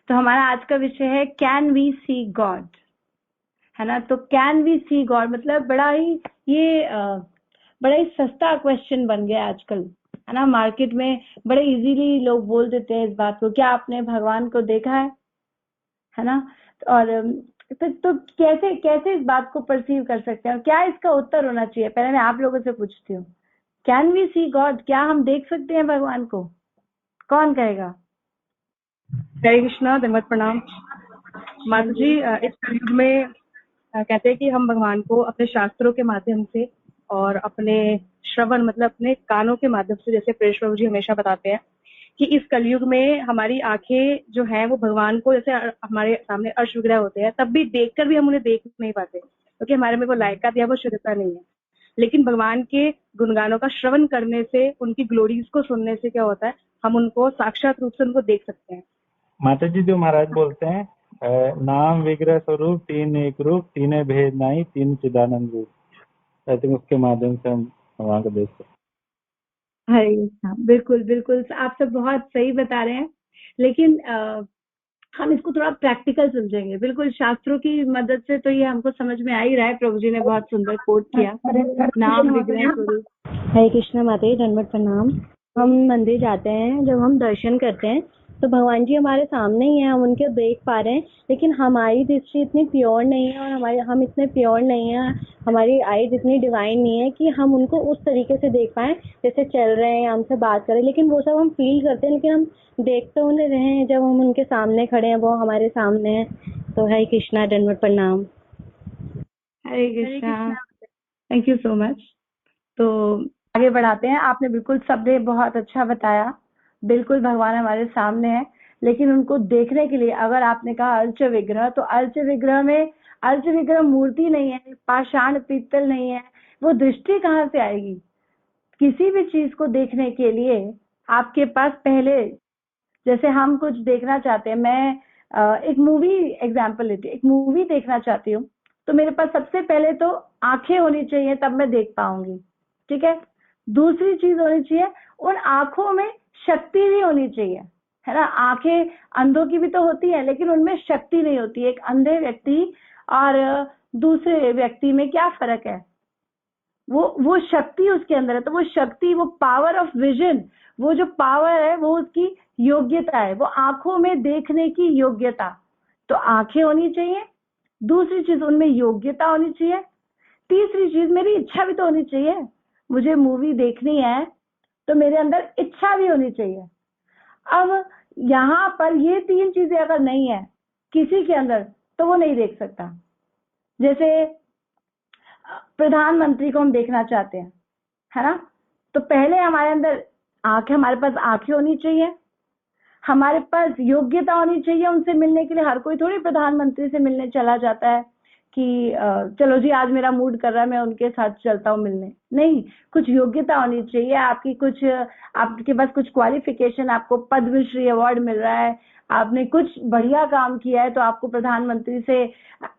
तो हमारा आज का विषय है कैन वी सी गॉड, है ना। तो कैन वी सी गॉड मतलब बड़ा ही सस्ता क्वेश्चन बन गया आजकल, है ना। मार्केट में बड़े इजीली लोग बोल देते हैं इस बात को, क्या आपने भगवान को देखा है ना। और तो कैसे कैसे इस बात को परसीव कर सकते हैं, क्या इसका उत्तर होना चाहिए, पहले मैं आप लोगों से पूछती हूँ। कैन वी सी गॉड, क्या हम देख सकते हैं भगवान को? कौन कहेगा? जय कृष्णा, धन्यवाद, प्रणाम। माता जी, इस कलयुग में कहते हैं कि हम भगवान को अपने शास्त्रों के माध्यम से और अपने श्रवण मतलब अपने कानों के माध्यम से, जैसे प्रेष प्रभु जी हमेशा बताते हैं कि इस कलयुग में हमारी आंखें जो हैं वो भगवान को, जैसे हमारे सामने अर्श विग्रह होते हैं तब भी देखकर भी हम उन्हें देख नहीं पाते, क्योंकि हमारे में वो लायकात या वो शुद्धता नहीं है। लेकिन भगवान के गुणगानों का श्रवण करने से, उनकी ग्लोरीज को सुनने से क्या होता है, हम उनको साक्षात रूप से उनको देख सकते हैं। माता जी, जो महाराज बोलते हैं नाम विग्रह स्वरूप तीन एक रूप, तीन भेद नहीं, तीन चिदानंद रूप, आई थिंक उसके माध्यम से हम भगवान को देख सकते हैं। हाँ, बिल्कुल बिल्कुल, आप सब बहुत सही बता रहे हैं, लेकिन हम इसको थोड़ा प्रैक्टिकल समझेंगे। बिल्कुल शास्त्रों की मदद से तो ये हमको समझ में आ ही रहा है, प्रभु जी ने बहुत सुंदर कोट किया, नाम विग्रह स्वरूप। हरे कृष्णा माता जी, धन्यवाद, प्रणाम। हम मंदिर जाते हैं, जब हम दर्शन करते हैं तो भगवान जी हमारे सामने ही हैं, हम उनके देख पा रहे हैं, लेकिन हमारी दृष्टि इतनी प्योर नहीं है और हम इतने प्योर नहीं है, हमारी आईज इतनी डिवाइन नहीं है कि हम उनको उस तरीके से देख पाए जैसे चल रहे हैं, हमसे बात कर रहे हैं। लेकिन वो सब हम फील करते हैं, लेकिन हम देख तो उन्हें रहे हैं, जब हम उनके सामने खड़े हैं, वो हमारे सामने है। तो हरे कृष्णा, धन्यवाद, प्रणाम। Hare Krishna, thank you so much. तो आगे बढ़ाते हैं। आपने बिल्कुल सबने बहुत अच्छा बताया, बिल्कुल भगवान हमारे सामने है, लेकिन उनको देखने के लिए अगर आपने कहा अर्च विग्रह, तो अर्च विग्रह मूर्ति नहीं है, पाषाण पीतल नहीं है, वो दृष्टि कहाँ से आएगी? किसी भी चीज को देखने के लिए आपके पास पहले, जैसे हम कुछ देखना चाहते हैं, मैं एक मूवी एग्जाम्पल लेती हूँ, एक मूवी देखना चाहती हूँ, तो मेरे पास सबसे पहले तो आंखें होनी चाहिए, तब मैं देख पाऊंगी, ठीक है। दूसरी चीज होनी चाहिए, उन आंखों में शक्ति भी होनी चाहिए, है ना। आंखें अंधों की भी तो होती है, लेकिन उनमें शक्ति नहीं होती। एक अंधे व्यक्ति और दूसरे व्यक्ति में क्या फर्क है? वो शक्ति उसके अंदर है, तो वो शक्ति, वो पावर ऑफ विजन, वो जो पावर है वो उसकी योग्यता है, वो आंखों में देखने की योग्यता। तो आंखें होनी चाहिए, दूसरी चीज उनमें योग्यता होनी चाहिए, तीसरी चीज मेरी इच्छा भी तो होनी चाहिए। मुझे मूवी देखनी है तो मेरे अंदर इच्छा भी होनी चाहिए। अब यहाँ पर ये तीन चीजें अगर नहीं है किसी के अंदर, तो वो नहीं देख सकता। जैसे प्रधानमंत्री को हम देखना चाहते हैं, है ना, तो पहले हमारे अंदर हमारे पास आंखें होनी चाहिए, हमारे पास योग्यता होनी चाहिए उनसे मिलने के लिए। हर कोई थोड़ी प्रधानमंत्री से मिलने चला जाता है कि चलो जी आज मेरा मूड कर रहा है मैं उनके साथ चलता हूँ मिलने, नहीं। कुछ योग्यता होनी चाहिए आपकी, आपके पास कुछ क्वालिफिकेशन, आपको पद्मश्री अवार्ड मिल रहा है, आपने कुछ बढ़िया काम किया है तो आपको प्रधानमंत्री से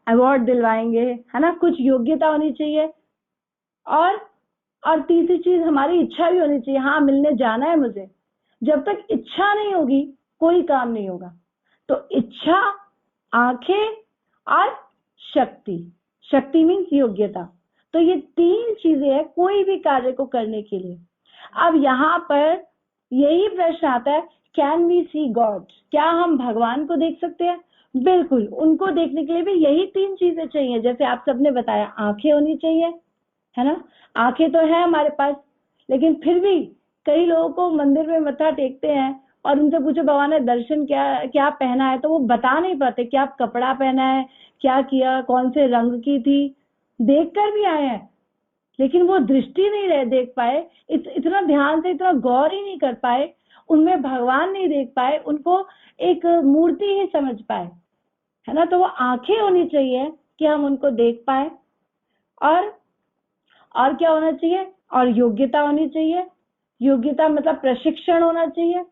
अवार्ड दिलवाएंगे, है ना। कुछ योग्यता होनी चाहिए। और तीसरी चीज हमारी इच्छा भी होनी चाहिए, हाँ मिलने जाना है मुझे। जब तक इच्छा नहीं होगी कोई काम नहीं होगा। तो इच्छा, आंखें और शक्ति मीन्स योग्यता। तो ये तीन चीजें हैं कोई भी कार्य को करने के लिए। अब यहाँ पर यही प्रश्न आता है, कैन वी सी गॉड, क्या हम भगवान को देख सकते हैं? बिल्कुल, उनको देखने के लिए भी यही तीन चीजें चाहिए, जैसे आप सबने बताया। आंखें होनी चाहिए, है ना, आंखें तो है हमारे पास, लेकिन फिर भी कई लोगों को मंदिर में मत्था टेकते हैं और उनसे पूछो भगवान ने दर्शन क्या पहना है, तो वो बता नहीं पाते क्या कपड़ा पहना है, क्या किया, कौन से रंग की थी। देख कर भी आए हैं, लेकिन वो दृष्टि नहीं रहे देख पाए, इतना ध्यान से इतना गौर ही नहीं कर पाए, उनमें भगवान नहीं देख पाए, उनको एक मूर्ति ही समझ पाए, है ना। तो वो आंखें होनी चाहिए कि हम उनको देख पाए। और क्या होना चाहिए? और योग्यता होनी चाहिए। योग्यता मतलब प्रशिक्षण होना चाहिए,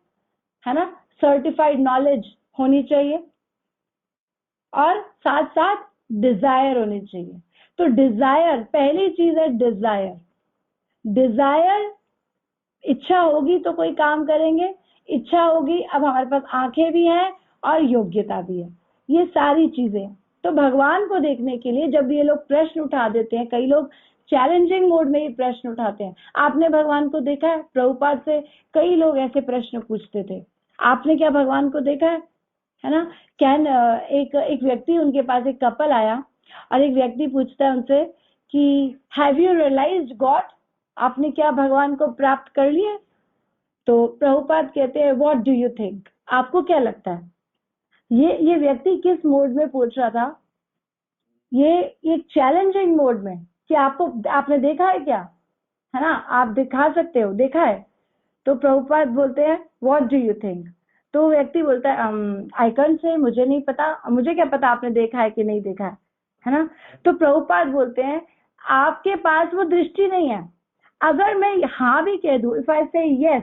है ना, सर्टिफाइड नॉलेज होनी चाहिए, और साथ साथ डिजायर होनी चाहिए। तो डिजायर, पहली चीज है डिजायर। इच्छा होगी तो कोई काम करेंगे, इच्छा होगी। अब हमारे पास आंखें भी हैं और योग्यता भी है, ये सारी चीजें। तो भगवान को देखने के लिए जब ये लोग प्रश्न उठा देते हैं, कई लोग चैलेंजिंग मोड में ये प्रश्न उठाते हैं। आपने भगवान को देखा है? प्रभुपाद से कई लोग ऐसे प्रश्न पूछते थे, आपने क्या भगवान को देखा है ना? एक व्यक्ति, उनके पास एक कपल आया और एक व्यक्ति पूछता है उनसे कि हैव यू रियलाइज्ड गॉड, आपने क्या भगवान को प्राप्त कर लिया? तो प्रभुपाद कहते हैं व्हाट डू यू थिंक, आपको क्या लगता है? ये व्यक्ति किस मोड में पूछ रहा था? ये चैलेंजिंग मोड में कि आपने देखा है क्या, है ना? आप दिखा सकते हो, देखा है? तो प्रभुपाद बोलते हैं व्हाट डू यू थिंक? तो व्यक्ति बोलता है आई कैंट से, मुझे नहीं पता, मुझे क्या पता आपने देखा है कि नहीं देखा है ना? तो प्रभुपाद बोलते हैं आपके पास वो दृष्टि नहीं है। अगर मैं हाँ भी कह दूं, इफ आई से यस,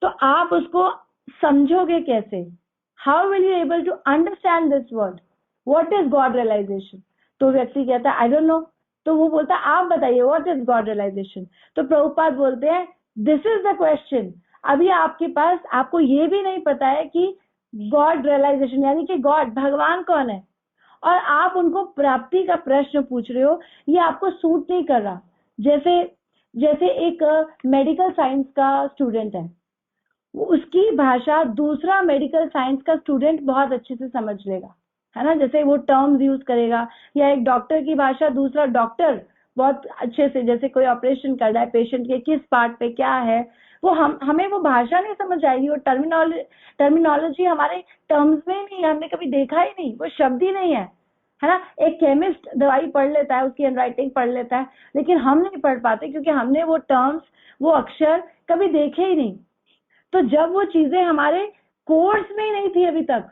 तो आप उसको समझोगे कैसे? How will you able to understand this word? What is God realisation? तो व्यक्ति कहता है आई डोंट नो। तो वो बोलता है आप बताइए व्हाट इज गॉड रियलाइजेशन? तो प्रभुपाद बोलते हैं दिस इज द क्वेश्चन। अभी आपके पास, आपको ये भी नहीं पता है कि गॉड रियलाइजेशन यानी कि गॉड, भगवान कौन है, और आप उनको प्राप्ति का प्रश्न पूछ रहे हो, ये आपको सूट नहीं कर रहा। जैसे एक मेडिकल साइंस का स्टूडेंट है, उसकी भाषा दूसरा मेडिकल साइंस का स्टूडेंट बहुत अच्छे से समझ लेगा, है ना? जैसे वो टर्म्स यूज करेगा, या एक डॉक्टर की भाषा दूसरा डॉक्टर बहुत अच्छे से, जैसे कोई ऑपरेशन कर रहा है, पेशेंट के किस पार्ट पे क्या है, वो हमें वो भाषा नहीं समझ आएगी, वो टर्मिनोलॉजी हमारे टर्म्स में नहीं, हमने कभी देखा ही नहीं, वो शब्द ही नहीं है ना? एक केमिस्ट दवाई पढ़ लेता है, उसकी हैंडराइटिंग पढ़ लेता है, लेकिन हम नहीं पढ़ पाते क्योंकि हमने वो टर्म्स, वो अक्षर कभी देखे ही नहीं। तो जब वो चीजें हमारे कोर्स में ही नहीं थी, अभी तक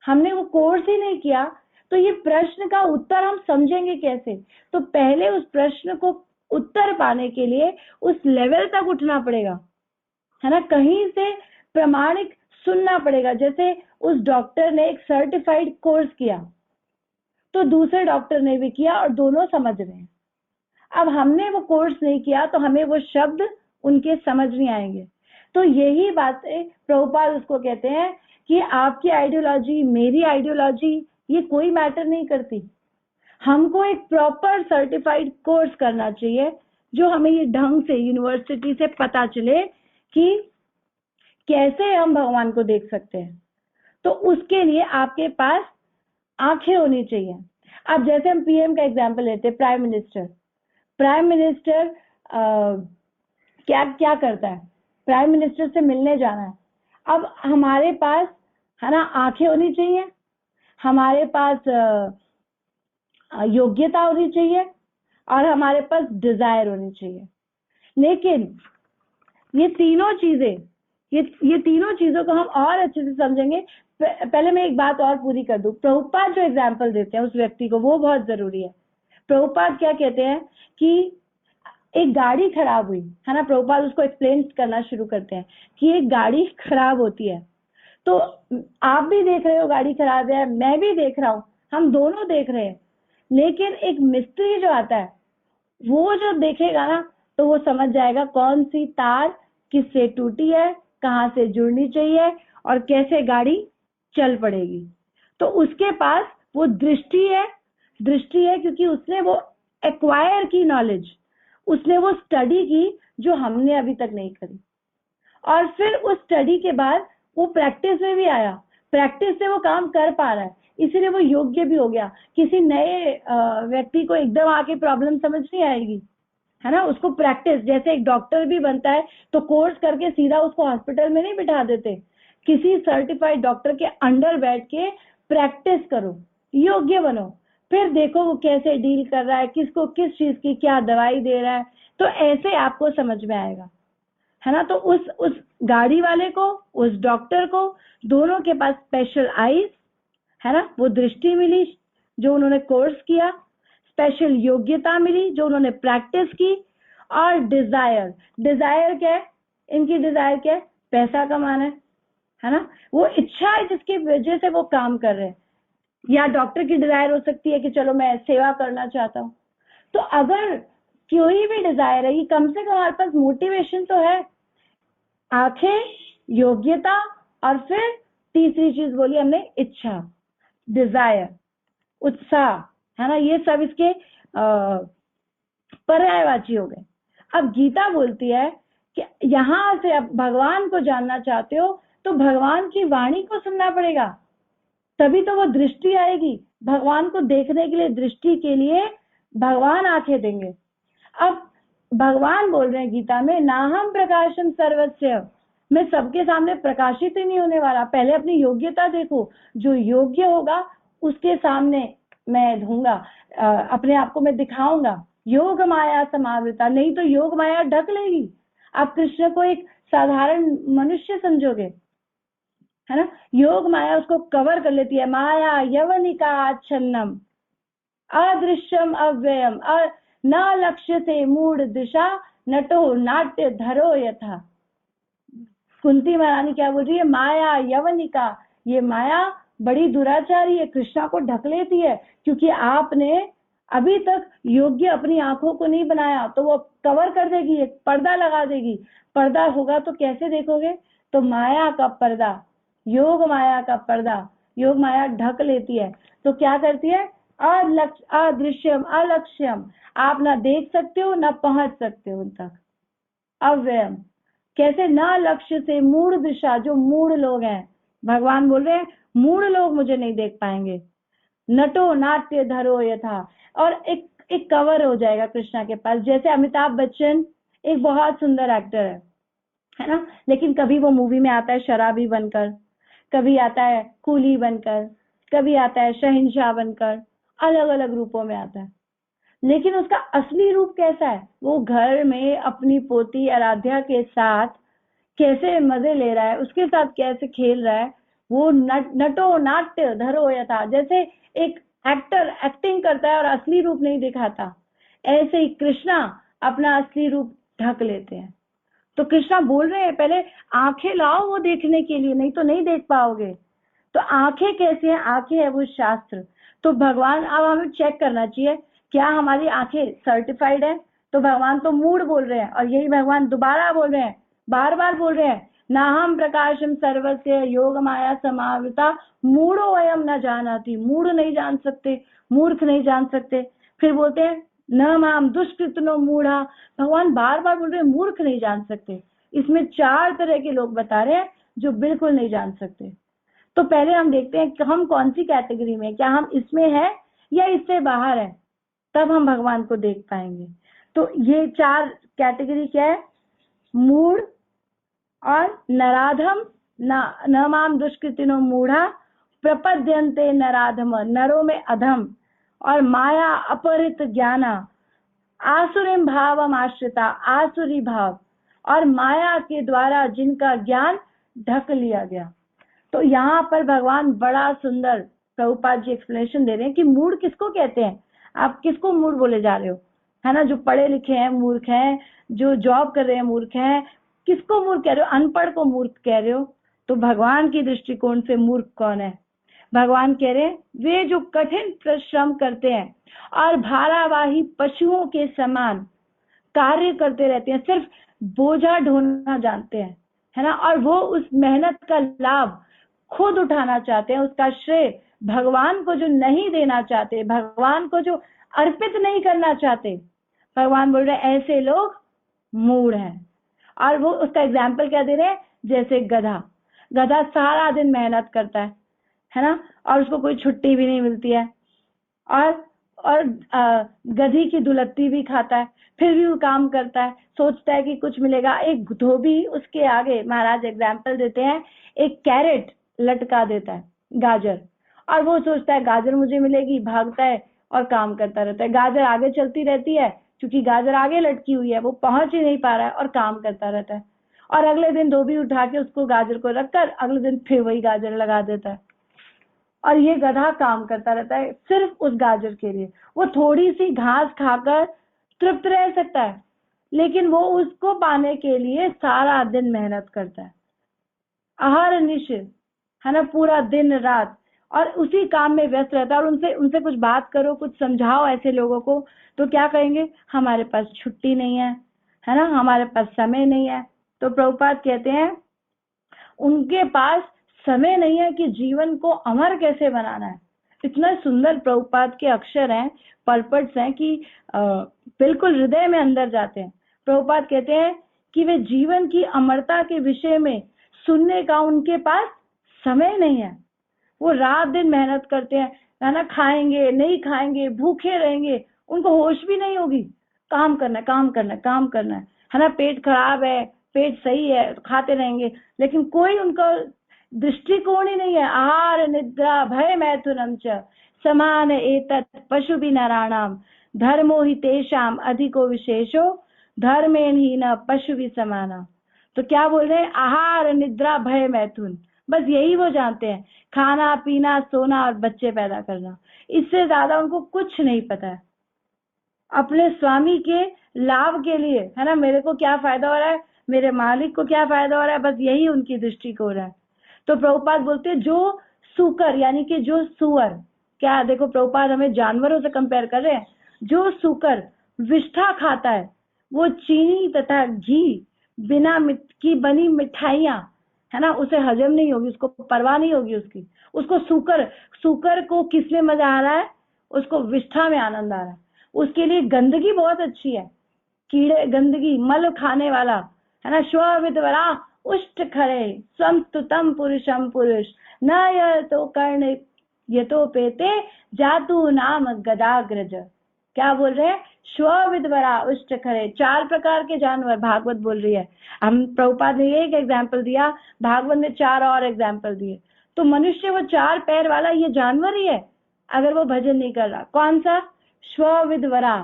हमने वो कोर्स ही नहीं किया, तो ये प्रश्न का उत्तर हम समझेंगे कैसे? तो पहले उस प्रश्न को उत्तर पाने के लिए उस लेवल तक उठना पड़ेगा, है ना? कहीं से प्रमाणिक सुनना पड़ेगा। जैसे उस डॉक्टर ने एक सर्टिफाइड कोर्स किया, तो दूसरे डॉक्टर ने भी किया और दोनों समझ रहे हैं। अब हमने वो कोर्स नहीं किया तो हमें वो शब्द उनके समझ नहीं आएंगे। तो यही बातें प्रभुपाद उसको कहते हैं कि आपकी आइडियोलॉजी, मेरी आइडियोलॉजी, ये कोई मैटर नहीं करती। हमको एक प्रॉपर सर्टिफाइड कोर्स करना चाहिए, जो हमें ये ढंग से यूनिवर्सिटी से पता चले कि कैसे हम भगवान को देख सकते हैं। तो उसके लिए आपके पास आंखें होनी चाहिए। अब जैसे हम पीएम का एग्जाम्पल लेते हैं, प्राइम मिनिस्टर क्या क्या करता है? प्राइम मिनिस्टर से मिलने जाना है। अब हमारे पास, है ना, आंखें होनी चाहिए, हमारे पास योग्यता होनी चाहिए, और हमारे पास डिजायर होनी चाहिए। लेकिन ये तीनों चीजों को हम और अच्छे से समझेंगे। पहले मैं एक बात और पूरी कर दूं। प्रभुपाद जो एग्जाम्पल देते हैं उस व्यक्ति को, वो बहुत जरूरी है। प्रभुपाद क्या कहते हैं कि एक गाड़ी खराब हुई, है ना? प्रभुपाद उसको एक्सप्लेन करना शुरू करते हैं कि एक गाड़ी खराब होती है, तो आप भी देख रहे हो गाड़ी खराब है, मैं भी देख रहा हूं, हम दोनों देख रहे हैं। लेकिन एक मिस्त्री जो आता है, वो जो देखेगा ना, तो वो समझ जाएगा कौन सी तार किससे टूटी है, कहाँ से जुड़नी चाहिए, और कैसे गाड़ी चल पड़ेगी। तो उसके पास वो दृष्टि है क्योंकि उसने वो एक्वायर की नॉलेज, उसने वो स्टडी की जो हमने अभी तक नहीं करी। और फिर उस स्टडी के बाद वो प्रैक्टिस में भी आया, प्रैक्टिस से वो काम कर पा रहा है, इसीलिए वो योग्य भी हो गया। किसी नए व्यक्ति को एकदम आके प्रॉब्लम समझ नहीं आएगी, है ना? उसको प्रैक्टिस, जैसे एक डॉक्टर भी बनता है तो कोर्स करके सीधा उसको हॉस्पिटल में नहीं बिठा देते, किसी सर्टिफाइड डॉक्टर के अंडर बैठ के प्रैक्टिस करो, योग्य बनो, फिर देखो वो कैसे डील कर रहा है, किसको किस चीज की क्या दवाई दे रहा है, तो ऐसे आपको समझ में आएगा, है ना? तो उस गाड़ी वाले को, उस डॉक्टर को, दोनों के पास स्पेशल आईज, है ना, वो दृष्टि मिली जो उन्होंने कोर्स किया, स्पेशल योग्यता मिली जो उन्होंने प्रैक्टिस की, और डिजायर क्या है इनकी? डिजायर क्या है? पैसा कमाना है ना? वो इच्छा है जिसकी वजह से वो काम कर रहे हैं। या डॉक्टर की डिजायर हो सकती है कि चलो मैं सेवा करना चाहता हूँ। तो अगर कोई भी डिजायर है, ये कम से कम हमारे पास मोटिवेशन तो है, आंखें, योग्यता, और फिर तीसरी चीज बोली हमने इच्छा, डिजायर, उत्साह, है ना, ये सब इसके पर्यायवाची हो गए। अब गीता बोलती है कि यहां से अब भगवान को जानना चाहते हो तो भगवान की वाणी को सुनना पड़ेगा, तभी तो वो दृष्टि आएगी। भगवान को देखने के लिए, दृष्टि के लिए भगवान आंखें देंगे। अब भगवान बोल रहे हैं गीता में, नाहम प्रकाशम सर्वस्य, मैं सबके सामने प्रकाशित ही नहीं होने वाला, पहले अपनी योग्यता देखो, जो योग्य होगा उसके सामने मैं दूंगा, अपने आप को मैं दिखाऊंगा। योग माया समावृता, नहीं तो योग माया ढक लेगी। आप कृष्ण को एक साधारण मनुष्य समझोगे, है ना, योग माया उसको कवर कर लेती है। माया यवनिका आच्छन्नम अदृश्यम अव्ययम न लक्ष्य से मूढ़ दिशा नटो नाट्य धरो यथा। कुंती महारानी क्या बोल रही है, माया यवनिका, ये माया बड़ी दुराचारी है, कृष्णा को ढक लेती है, क्योंकि आपने अभी तक योग्य अपनी आंखों को नहीं बनाया, तो वो कवर कर देगी, एक पर्दा लगा देगी। पर्दा होगा तो कैसे देखोगे, तो माया का पर्दा, योग माया का पर्दा, योग माया ढक लेती है। तो क्या करती है, अदृश्यम अलक्ष्यम, आप ना देख सकते हो ना पहुंच सकते हो उन तक। अव्ययम, कैसे, ना लक्ष्य से मूढ़ दिशा, जो मूढ़ लोग हैं, भगवान बोल रहे हैं मूढ़ लोग मुझे नहीं देख पाएंगे। नटो नाट्य धरो यथा, और एक कवर हो जाएगा कृष्णा के पास। जैसे अमिताभ बच्चन एक बहुत सुंदर एक्टर है ना, लेकिन कभी वो मूवी में आता है शराबी बनकर, कभी आता है कूली बनकर, कभी आता है शहंशाह बनकर, अलग अलग रूपों में आता है। लेकिन उसका असली रूप कैसा है, वो घर में अपनी पोती आराध्या के साथ कैसे मजे ले रहा है, उसके साथ कैसे खेल रहा है, वो नटो नाट्य धरो यथा, जैसे एक एक्टर एक्टिंग करता है और असली रूप नहीं दिखाता, ऐसे ही कृष्णा अपना असली रूप ढक लेते हैं। तो कृष्णा बोल रहे हैं पहले आंखें लाओ वो देखने के लिए, नहीं तो नहीं देख पाओगे। तो आंखें कैसे हैं, आंखें है वो शास्त्र। तो भगवान, अब हमें चेक करना चाहिए क्या हमारी आंखें सर्टिफाइड है। तो भगवान तो मूड बोल रहे हैं, और यही भगवान दोबारा बोल रहे हैं, बार बार बोल रहे हैं, नाहम प्रकाशम सर्वस्य योग माया समावृता मूढ़ो अयम न जानाति, मूढ़ नहीं जान सकते, मूर्ख नहीं जान सकते। फिर बोलते हैं न माम दुष्कृतनो मूढ़ा, भगवान बार बार बोल रहे हैं मूर्ख नहीं जान सकते। इसमें 4 तरह के लोग बता रहे हैं जो बिल्कुल नहीं जान सकते। तो पहले हम देखते हैं कि हम कौन सी कैटेगरी में, क्या हम इसमें है या इससे बाहर है, तब हम भगवान को देख पाएंगे। तो ये 4 कैटेगरी क्या है, मूढ़ और नराधम, न माम दुष्कृतिनो मूढ़ा प्रपद्यन्ते नराधम, नरों में अधम, और माया अपहृत ज्ञाना आसुरिम भावम आश्रिता, आसुरी भाव, और माया के द्वारा जिनका ज्ञान ढक लिया गया। तो यहाँ पर भगवान बड़ा सुंदर प्रभुपाद जी एक्सप्लेनेशन दे रहे हैं कि मूढ़ किसको कहते हैं। आप किसको मूढ़ बोले जा रहे हो, है ना, जो पढ़े लिखे हैं मूर्ख हैं, जो जॉब कर रहे हैं मूर्ख हैं, किसको मूर्ख कह रहे हो, अनपढ़ को मूर्ख कह रहे हो। तो भगवान की दृष्टिकोण से मूर्ख कौन है, भगवान कह रहे हैं वे जो कठिन परिश्रम करते हैं और भारावाही पशुओं के समान कार्य करते रहते हैं, सिर्फ बोझा ढोना जानते हैं, है ना, और वो उस मेहनत का लाभ खुद उठाना चाहते हैं, उसका श्रेय भगवान को जो नहीं देना चाहते, भगवान को जो अर्पित नहीं करना चाहते, भगवान बोल रहे हैं ऐसे लोग मूढ़ हैं। और वो उसका एग्जाम्पल क्या दे रहे हैं, जैसे गधा, गधा सारा दिन मेहनत करता है ना, और उसको कोई छुट्टी भी नहीं मिलती है, और गधी की दुलत्ती भी खाता है, फिर भी वो काम करता है, सोचता है कि कुछ मिलेगा। एक धोबी उसके आगे, महाराज एग्जाम्पल देते हैं, एक कैरेट लटका देता है, गाजर, और वो सोचता है गाजर मुझे मिलेगी, भागता है और काम करता रहता है। गाजर आगे चलती रहती है, क्योंकि गाजर आगे लटकी हुई है, वो पहुंच ही नहीं पा रहा है और काम करता रहता है। और अगले दिन धोबी उठा के उसको गाजर को रखकर अगले दिन फिर वही गाजर लगा देता है, और ये गधा काम करता रहता है सिर्फ उस गाजर के लिए। वो थोड़ी सी घास खाकर तृप्त रह सकता है, लेकिन वो उसको पाने के लिए सारा दिन मेहनत करता है, आहार निश्चित, है ना, पूरा दिन रात, और उसी काम में व्यस्त रहता है। और उनसे कुछ बात करो, कुछ समझाओ ऐसे लोगों को, तो क्या कहेंगे, हमारे पास छुट्टी नहीं है ना, हमारे पास समय नहीं है। तो प्रभुपाद कहते हैं उनके पास समय नहीं है कि जीवन को अमर कैसे बनाना है। इतना सुंदर प्रभुपाद के अक्षर हैं, पलपट्स हैं कि बिल्कुल हृदय में अंदर जाते हैं। प्रभुपाद कहते हैं कि वे जीवन की अमरता के विषय में सुनने का उनके पास समय नहीं है। वो रात दिन मेहनत करते हैं, खाना खाएंगे नहीं खाएंगे, भूखे रहेंगे, उनको होश भी नहीं होगी। काम करना काम करना काम करना है ना। पेट खराब है, पेट सही है, खाते रहेंगे, लेकिन कोई उनका दृष्टिकोण ही नहीं है। आहार निद्रा भय मैथुनम च समान एतत् पशु भी नराणाम धर्मो ही तेषाम अधिको विशेषो धर्मेण ही न पशु भी समाना। तो क्या बोल रहे हैं? आहार निद्रा भय मैथुन, बस यही वो जानते हैं, खाना पीना सोना और बच्चे पैदा करना। इससे ज्यादा उनको कुछ नहीं पता है। अपने स्वामी के लाभ के लिए, है ना, मेरे को क्या फायदा हो रहा है, मेरे मालिक को क्या फायदा हो रहा है, बस यही उनकी दृष्टिकोण है। तो प्रभुपाद बोलते हैं जो सूकर यानी कि जो सुअर, क्या देखो प्रभुपाद हमें जानवरों से कंपेयर कर रहे हैं। जो सूकर विष्ठा खाता है, वो चीनी तथा घी बिना की बनी मिठाइयां, है ना, उसे हजम नहीं होगी, उसको परवाह नहीं होगी उसकी। उसको सूकर को किसमें मजा आ रहा है? उसको विष्ठा में आनंद आ रहा है। उसके लिए गंदगी बहुत अच्छी है, कीड़े गंदगी मल खाने वाला, है ना। श्वविद्वरा उष्ट खरे स्वम पुरुषम पुरुष न यह तो कर्ण ये तो पेते जातु नाम गदाग्रज। क्या बोल रहे हैं? श्वविद्वरा उष्ट खरे, 4 प्रकार के जानवर भागवत बोल रही है। हम प्रभुपाद ने एक एग्जाम्पल दिया, भागवत ने 4 और एग्जाम्पल दिए। तो मनुष्य वो 4 पैर वाला ये जानवर ही है अगर वो भजन नहीं कर रहा। कौन सा? श्वविद्वरा,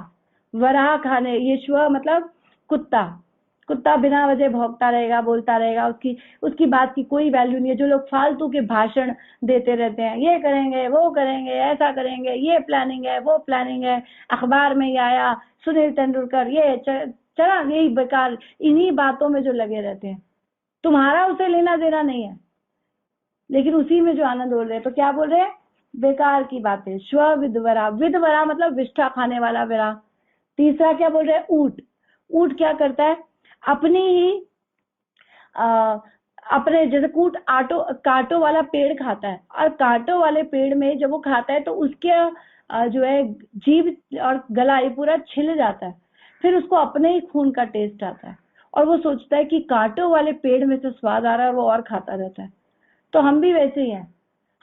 वराह खाने, ये श्व मतलब कुत्ता। कुत्ता बिना वजह भौंकता रहेगा, बोलता रहेगा, उसकी बात की कोई वैल्यू नहीं है। जो लोग फालतू के भाषण देते रहते हैं, ये करेंगे वो करेंगे ऐसा करेंगे, ये प्लानिंग है वो प्लानिंग है, अखबार में ही आया सुनील तेंदुलकर, ये चला, यही बेकार, इन्हीं बातों में जो लगे रहते हैं। तुम्हारा उसे लेना देना नहीं है, लेकिन उसी में जो आनंद बोल रहे हैं। तो क्या बोल रहे हैं? बेकार की बातें। श्वविद्वरा, विद्वरा मतलब विष्ठा खाने वाला विरा। तीसरा क्या बोल रहे हैं? ऊंट। ऊंट क्या करता है? अपनी ही अपने जैसे कूट कांटों वाला पेड़ खाता है, और कांटों वाले पेड़ में जब वो खाता है तो उसके जो है जीभ और गला ये पूरा छिल जाता है। फिर उसको अपने ही खून का टेस्ट आता है और वो सोचता है कि कांटों वाले पेड़ में से स्वाद आ रहा है और वो और खाता रहता है। तो हम भी वैसे ही हैं।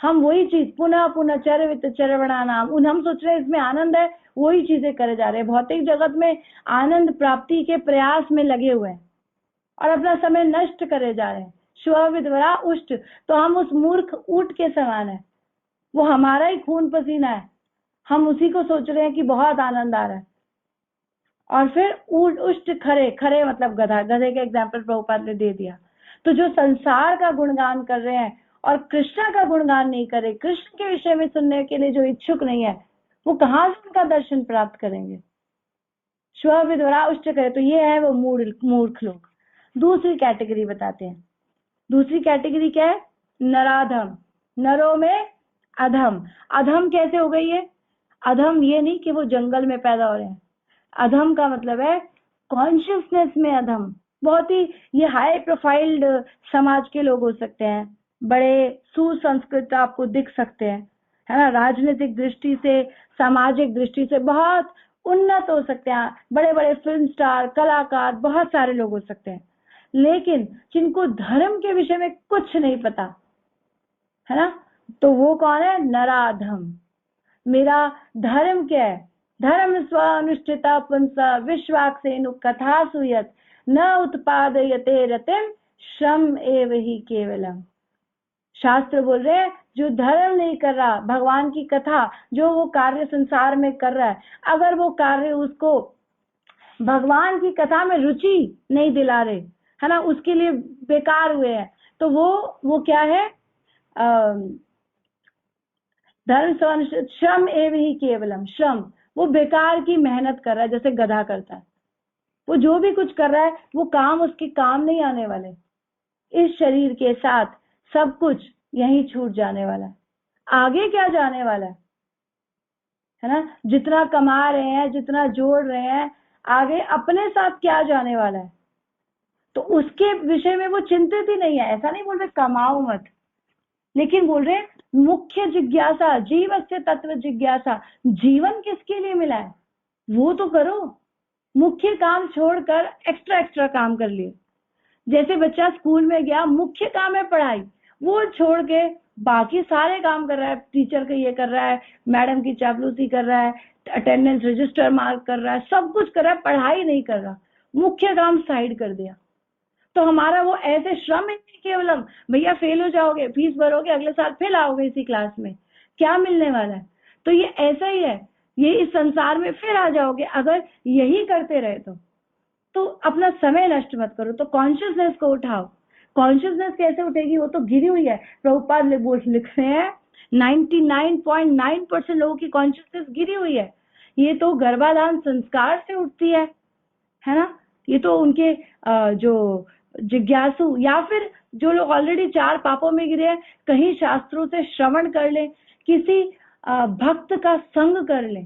हम वही चीज पुनः पुनः चरवित चरवणा नाम, हम सोच रहे हैं इसमें आनंद है, वही चीजें करे जा रहे हैं। भौतिक जगत में आनंद प्राप्ति के प्रयास में लगे हुए हैं और अपना समय नष्ट करे जा रहे हैं। श्वविद्वरा उष्ट, तो हम उस मूर्ख ऊंट के समान है। वो हमारा ही खून पसीना है, हम उसी को सोच रहे हैं कि बहुत आनंद आ रहा है। और फिर उष्ट खरे, खरे मतलब गधा, गधे का एग्जाम्पल प्रभुपाद ने दे दिया। तो जो संसार का गुणगान कर रहे हैं और कृष्ण का गुणगान नहीं करे, कृष्ण के विषय में सुनने के लिए जो इच्छुक नहीं है, वो कहाँ से उनका दर्शन प्राप्त करेंगे? श्वविद्वरा उष्ट करे, तो ये है वो मूर्ख लोग। दूसरी कैटेगरी बताते हैं। दूसरी कैटेगरी क्या है? नराधम, नरों में अधम। अधम कैसे हो गई है? अधम ये नहीं कि वो जंगल में पैदा हो रहे हैं। अधम का मतलब है कॉन्शियसनेस में अधम। बहुत ही ये हाई प्रोफाइल्ड समाज के लोग हो सकते हैं, बड़े सुसंस्कृत आपको दिख सकते हैं, है ना, राजनीतिक दृष्टि से सामाजिक दृष्टि से बहुत उन्नत हो सकते हैं, बड़े बड़े फिल्म स्टार कलाकार बहुत सारे लोग हो सकते हैं, लेकिन जिनको धर्म के विषय में कुछ नहीं पता, है ना, तो वो कौन है? नराधम। मेरा धर्म क्या है? धर्म स्वानुष्ठिता पुंसा विश्वाक्सेनु कथा सुयत न उत्पादयते रतिम श्रम एव ही केवलम। शास्त्र बोल रहे हैं जो धर्म नहीं कर रहा, भगवान की कथा जो वो कार्य संसार में कर रहा है, अगर वो कार्य उसको भगवान की कथा में रुचि नहीं दिला रहे, है ना, उसके लिए बेकार हुए हैं, तो वो क्या है? धर्म श्रम एव ही केवलम, श्रम, वो बेकार की मेहनत कर रहा है जैसे गधा करता है। वो जो भी कुछ कर रहा है वो काम उसके काम नहीं आने वाले। इस शरीर के साथ सब कुछ यहीं छूट जाने वाला है, आगे क्या जाने वाला है ना? जितना कमा रहे हैं, जितना जोड़ रहे हैं, आगे अपने साथ क्या जाने वाला है, तो उसके विषय में वो चिंतित ही नहीं है। ऐसा नहीं बोल रहे कमाओ मत, लेकिन बोल रहे हैं मुख्य जिज्ञासा, जीवस्य तत्व जिज्ञासा। जीवन किसके लिए मिला है वो तो करो। मुख्य काम छोड़कर एक्स्ट्रा एक्स्ट्रा काम कर लिए। जैसे बच्चा स्कूल में गया, मुख्य काम है पढ़ाई, वो छोड़ के बाकी सारे काम कर रहा है। टीचर का ये कर रहा है, मैडम की चापलूसी कर रहा है, अटेंडेंस रजिस्टर मार्क कर रहा है, सब कुछ कर रहा है, पढ़ाई नहीं कर रहा। मुख्य काम साइड कर दिया। तो हमारा वो ऐसे श्रम है केवलम, भैया फेल हो जाओगे, फीस भरोगे, अगले साल फेल आओगे इसी क्लास में, क्या मिलने वाला है। तो ये ऐसा ही है, ये इस संसार में फिर आ जाओगे अगर यही करते रहे तो अपना समय नष्ट मत करो। तो कॉन्शियसनेस को उठाओ। कॉन्शियसनेस कैसे उठेगी, वो तो गिरी हुई है। प्रभुपाद लिख रहे हैं 99.9% लोगों की कॉन्शियसनेस गिरी हुई है। ये तो गर्भाधान संस्कार से उठती है ना। ये तो उनके जो जिज्ञासु या फिर जो लोग ऑलरेडी 4 पापों में गिरे हैं, कहीं शास्त्रों से श्रवण कर ले, किसी भक्त का संग कर ले,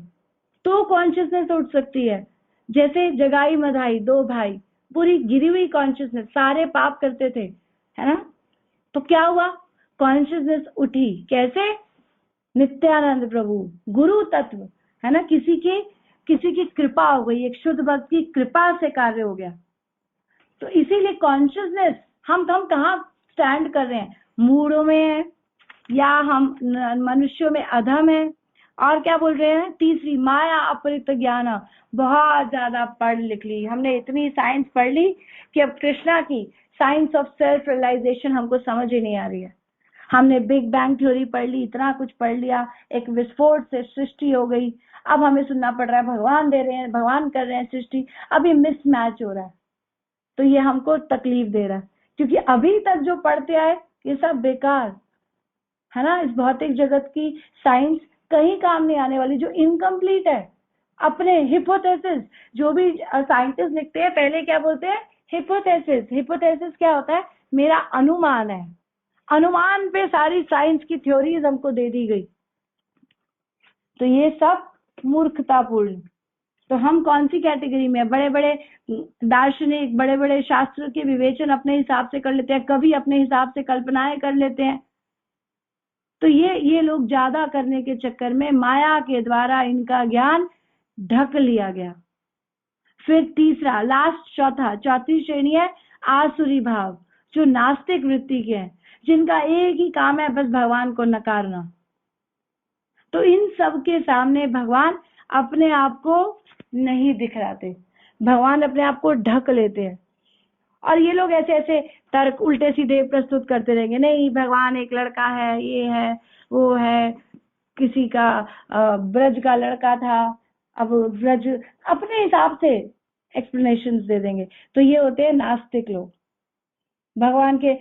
तो कॉन्शियसनेस उठ सकती है। जैसे जगाई मधाई 2 भाई, पूरी गिरी हुई कॉन्शियसनेस, सारे पाप करते थे, है ना। तो क्या हुआ, कॉन्शियसनेस उठी। कैसे, नित्यानंद प्रभु गुरु तत्व, है ना, किसी की कृपा हो गई, एक शुद्ध भक्त की कृपा से कार्य हो गया। तो इसीलिए कॉन्शियसनेस, हम कहाँ स्टैंड कर रहे हैं, मूढ़ों में है या हम मनुष्यों में अधम है। और क्या बोल रहे हैं, तीसरी माया अपरित ज्ञान। बहुत ज्यादा पढ़ लिख ली हमने, इतनी साइंस पढ़ ली कि अब कृष्णा की साइंस ऑफ सेल्फ रियलाइजेशन हमको समझ ही नहीं आ रही है। हमने बिग बैंग थ्योरी पढ़ ली, इतना कुछ पढ़ लिया, एक विस्फोट से सृष्टि हो गई। अब हमें सुनना पड़ रहा है भगवान दे रहे हैं, भगवान कर रहे हैं सृष्टि। अब ये मिसमैच हो रहा है, तो ये हमको तकलीफ दे रहा है, क्योंकि अभी तक जो पढ़ते आए ये सब बेकार है ना। इस भौतिक जगत की साइंस कहीं काम नहीं आने वाली, जो इनकम्प्लीट है। अपने हिपोथेसिस, जो भी साइंटिस्ट लिखते हैं पहले क्या बोलते हैं, हिपोथेसिस। हिपोथेसिस क्या होता है, मेरा अनुमान है। अनुमान पे सारी साइंस की थ्योरीज हमको दे दी गई। तो ये सब मूर्खतापूर्ण। तो हम कौन सी कैटेगरी में, बड़े बड़े दार्शनिक, बड़े बड़े शास्त्र के विवेचन अपने हिसाब से कर लेते हैं, कवि अपने हिसाब से कल्पनाएं कर लेते हैं। तो ये लोग ज्यादा करने के चक्कर में माया के द्वारा इनका ज्ञान ढक लिया गया। फिर तीसरा, लास्ट, चौथी श्रेणी है आसुरी भाव, जो नास्तिक वृत्ति के हैं, जिनका एक ही काम है बस भगवान को नकारना। तो इन सब के सामने भगवान अपने आप को नहीं दिखलाते, भगवान अपने आप को ढक लेते हैं। और ये लोग ऐसे ऐसे तर्क उल्टे सीधे प्रस्तुत करते रहेंगे, नहीं भगवान एक लड़का है, ये है वो है, किसी का ब्रज का लड़का था, अब ब्रज, अपने हिसाब से एक्सप्लेनेशंस दे देंगे। तो ये होते हैं नास्तिक लोग। भगवान के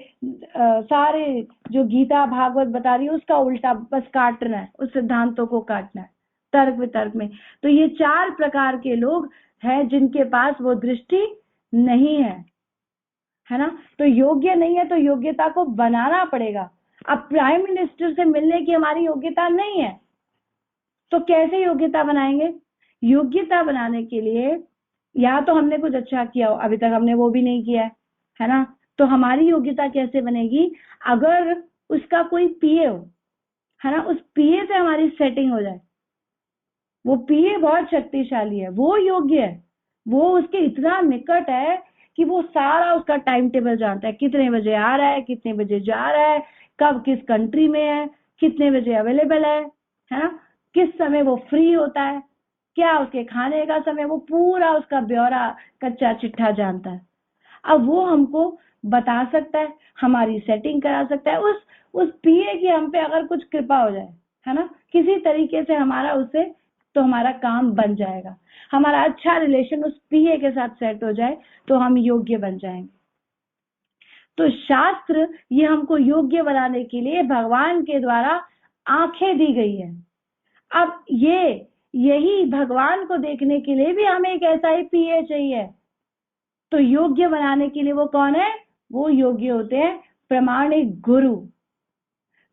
सारे जो गीता भागवत बता रही है उसका उल्टा बस काटना है, उस सिद्धांतों को काटना है तर्क वितर्क में। तो ये 4 प्रकार के लोग हैं जिनके पास वो दृष्टि नहीं है ना। तो योग्य नहीं है तो योग्यता को बनाना पड़ेगा। अब प्राइम मिनिस्टर से मिलने की हमारी योग्यता नहीं है, तो कैसे योग्यता बनाएंगे। योग्यता बनाने के लिए या तो हमने कुछ अच्छा किया हो, अभी तक हमने वो भी नहीं किया है ना। तो हमारी योग्यता कैसे बनेगी, अगर उसका कोई पीए हो, है ना, उस पीए से हमारी सेटिंग हो जाए। वो पीए बहुत शक्तिशाली है, वो योग्य है, वो उसके इतना निकट है कि वो सारा उसका टाइम टेबल जानता है, कितने बजे आ रहा है, कितने बजे जा रहा है, कब किस कंट्री में है, कितने बजे अवेलेबल है ना, किस समय वो फ्री होता है, क्या उसके खाने का समय, वो पूरा उसका ब्यौरा कच्चा चिट्ठा जानता है। अब वो हमको बता सकता है, हमारी सेटिंग करा सकता है। उस पीए की हम पे अगर कुछ कृपा हो जाए, है ना, किसी तरीके से हमारा उससे, तो हमारा काम बन जाएगा। हमारा अच्छा रिलेशन उस पीए के साथ सेट हो जाए तो हम योग्य बन जाएंगे। तो शास्त्र ये हमको योग्य बनाने के लिए भगवान के द्वारा आंखें दी गई है। अब यही भगवान को देखने के लिए भी हमें एक ऐसा ही पीए चाहिए। तो योग्य बनाने के लिए वो कौन है, वो योग्य होते हैं प्रामाणिक गुरु,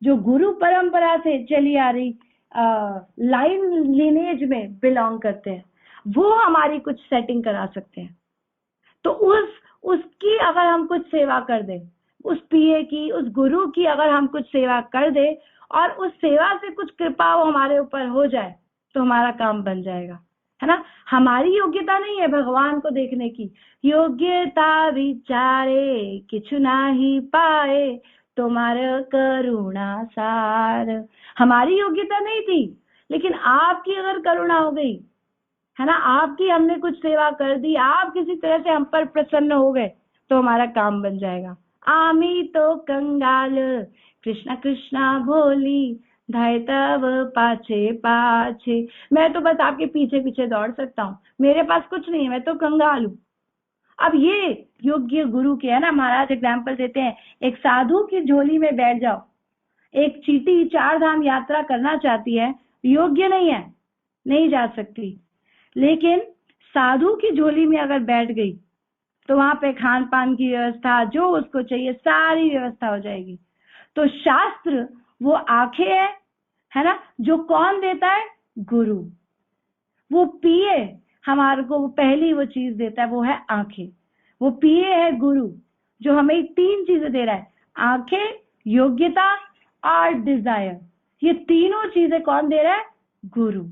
जो गुरु परंपरा से चली आ रही लाइन लिनेज में बिलोंग करते हैं। वो हमारी कुछ सेटिंग करा सकते हैं। तो उसकी अगर हम कुछ सेवा कर दें, उस पीए की, उस गुरु की अगर हम कुछ सेवा कर दे और उस सेवा से कुछ कृपा वो हमारे ऊपर हो जाए तो हमारा काम बन जाएगा, है ना। हमारी योग्यता नहीं है भगवान को देखने की, योग्यता विचारे किछु नाही पाए तुम्हारे करुणा सार। हमारी योग्यता नहीं थी, लेकिन आपकी अगर करुणा हो गई, है ना, आपकी हमने कुछ सेवा कर दी, आप किसी तरह से हम पर प्रसन्न हो गए तो हमारा काम बन जाएगा। आमी तो कंगाल कृष्णा कृष्णा भोली धाय तब पाछे पाछे। मैं तो बस आपके पीछे पीछे दौड़ सकता हूँ, मेरे पास कुछ नहीं है, मैं तो कंगाल हूँ। अब ये योग्य गुरु के, है ना, महाराज एग्जाम्पल देते हैं, एक साधु की झोली में बैठ जाओ। एक चींटी 4 धाम यात्रा करना चाहती है, योग्य नहीं है, नहीं जा सकती, लेकिन साधु की झोली में अगर बैठ गई तो वहां पे खान पान की व्यवस्था, जो उसको चाहिए सारी व्यवस्था हो जाएगी। तो शास्त्र वो आंखें है ना, जो कौन देता है? गुरु। वो पिए हमारे को, वो पहली वो चीज देता है, वो है आंखें। वो पिए है गुरु, जो हमें 3 चीजें दे रहा है, आंखें, योग्यता और डिजायर। ये तीनों चीजें कौन दे रहा है? गुरु।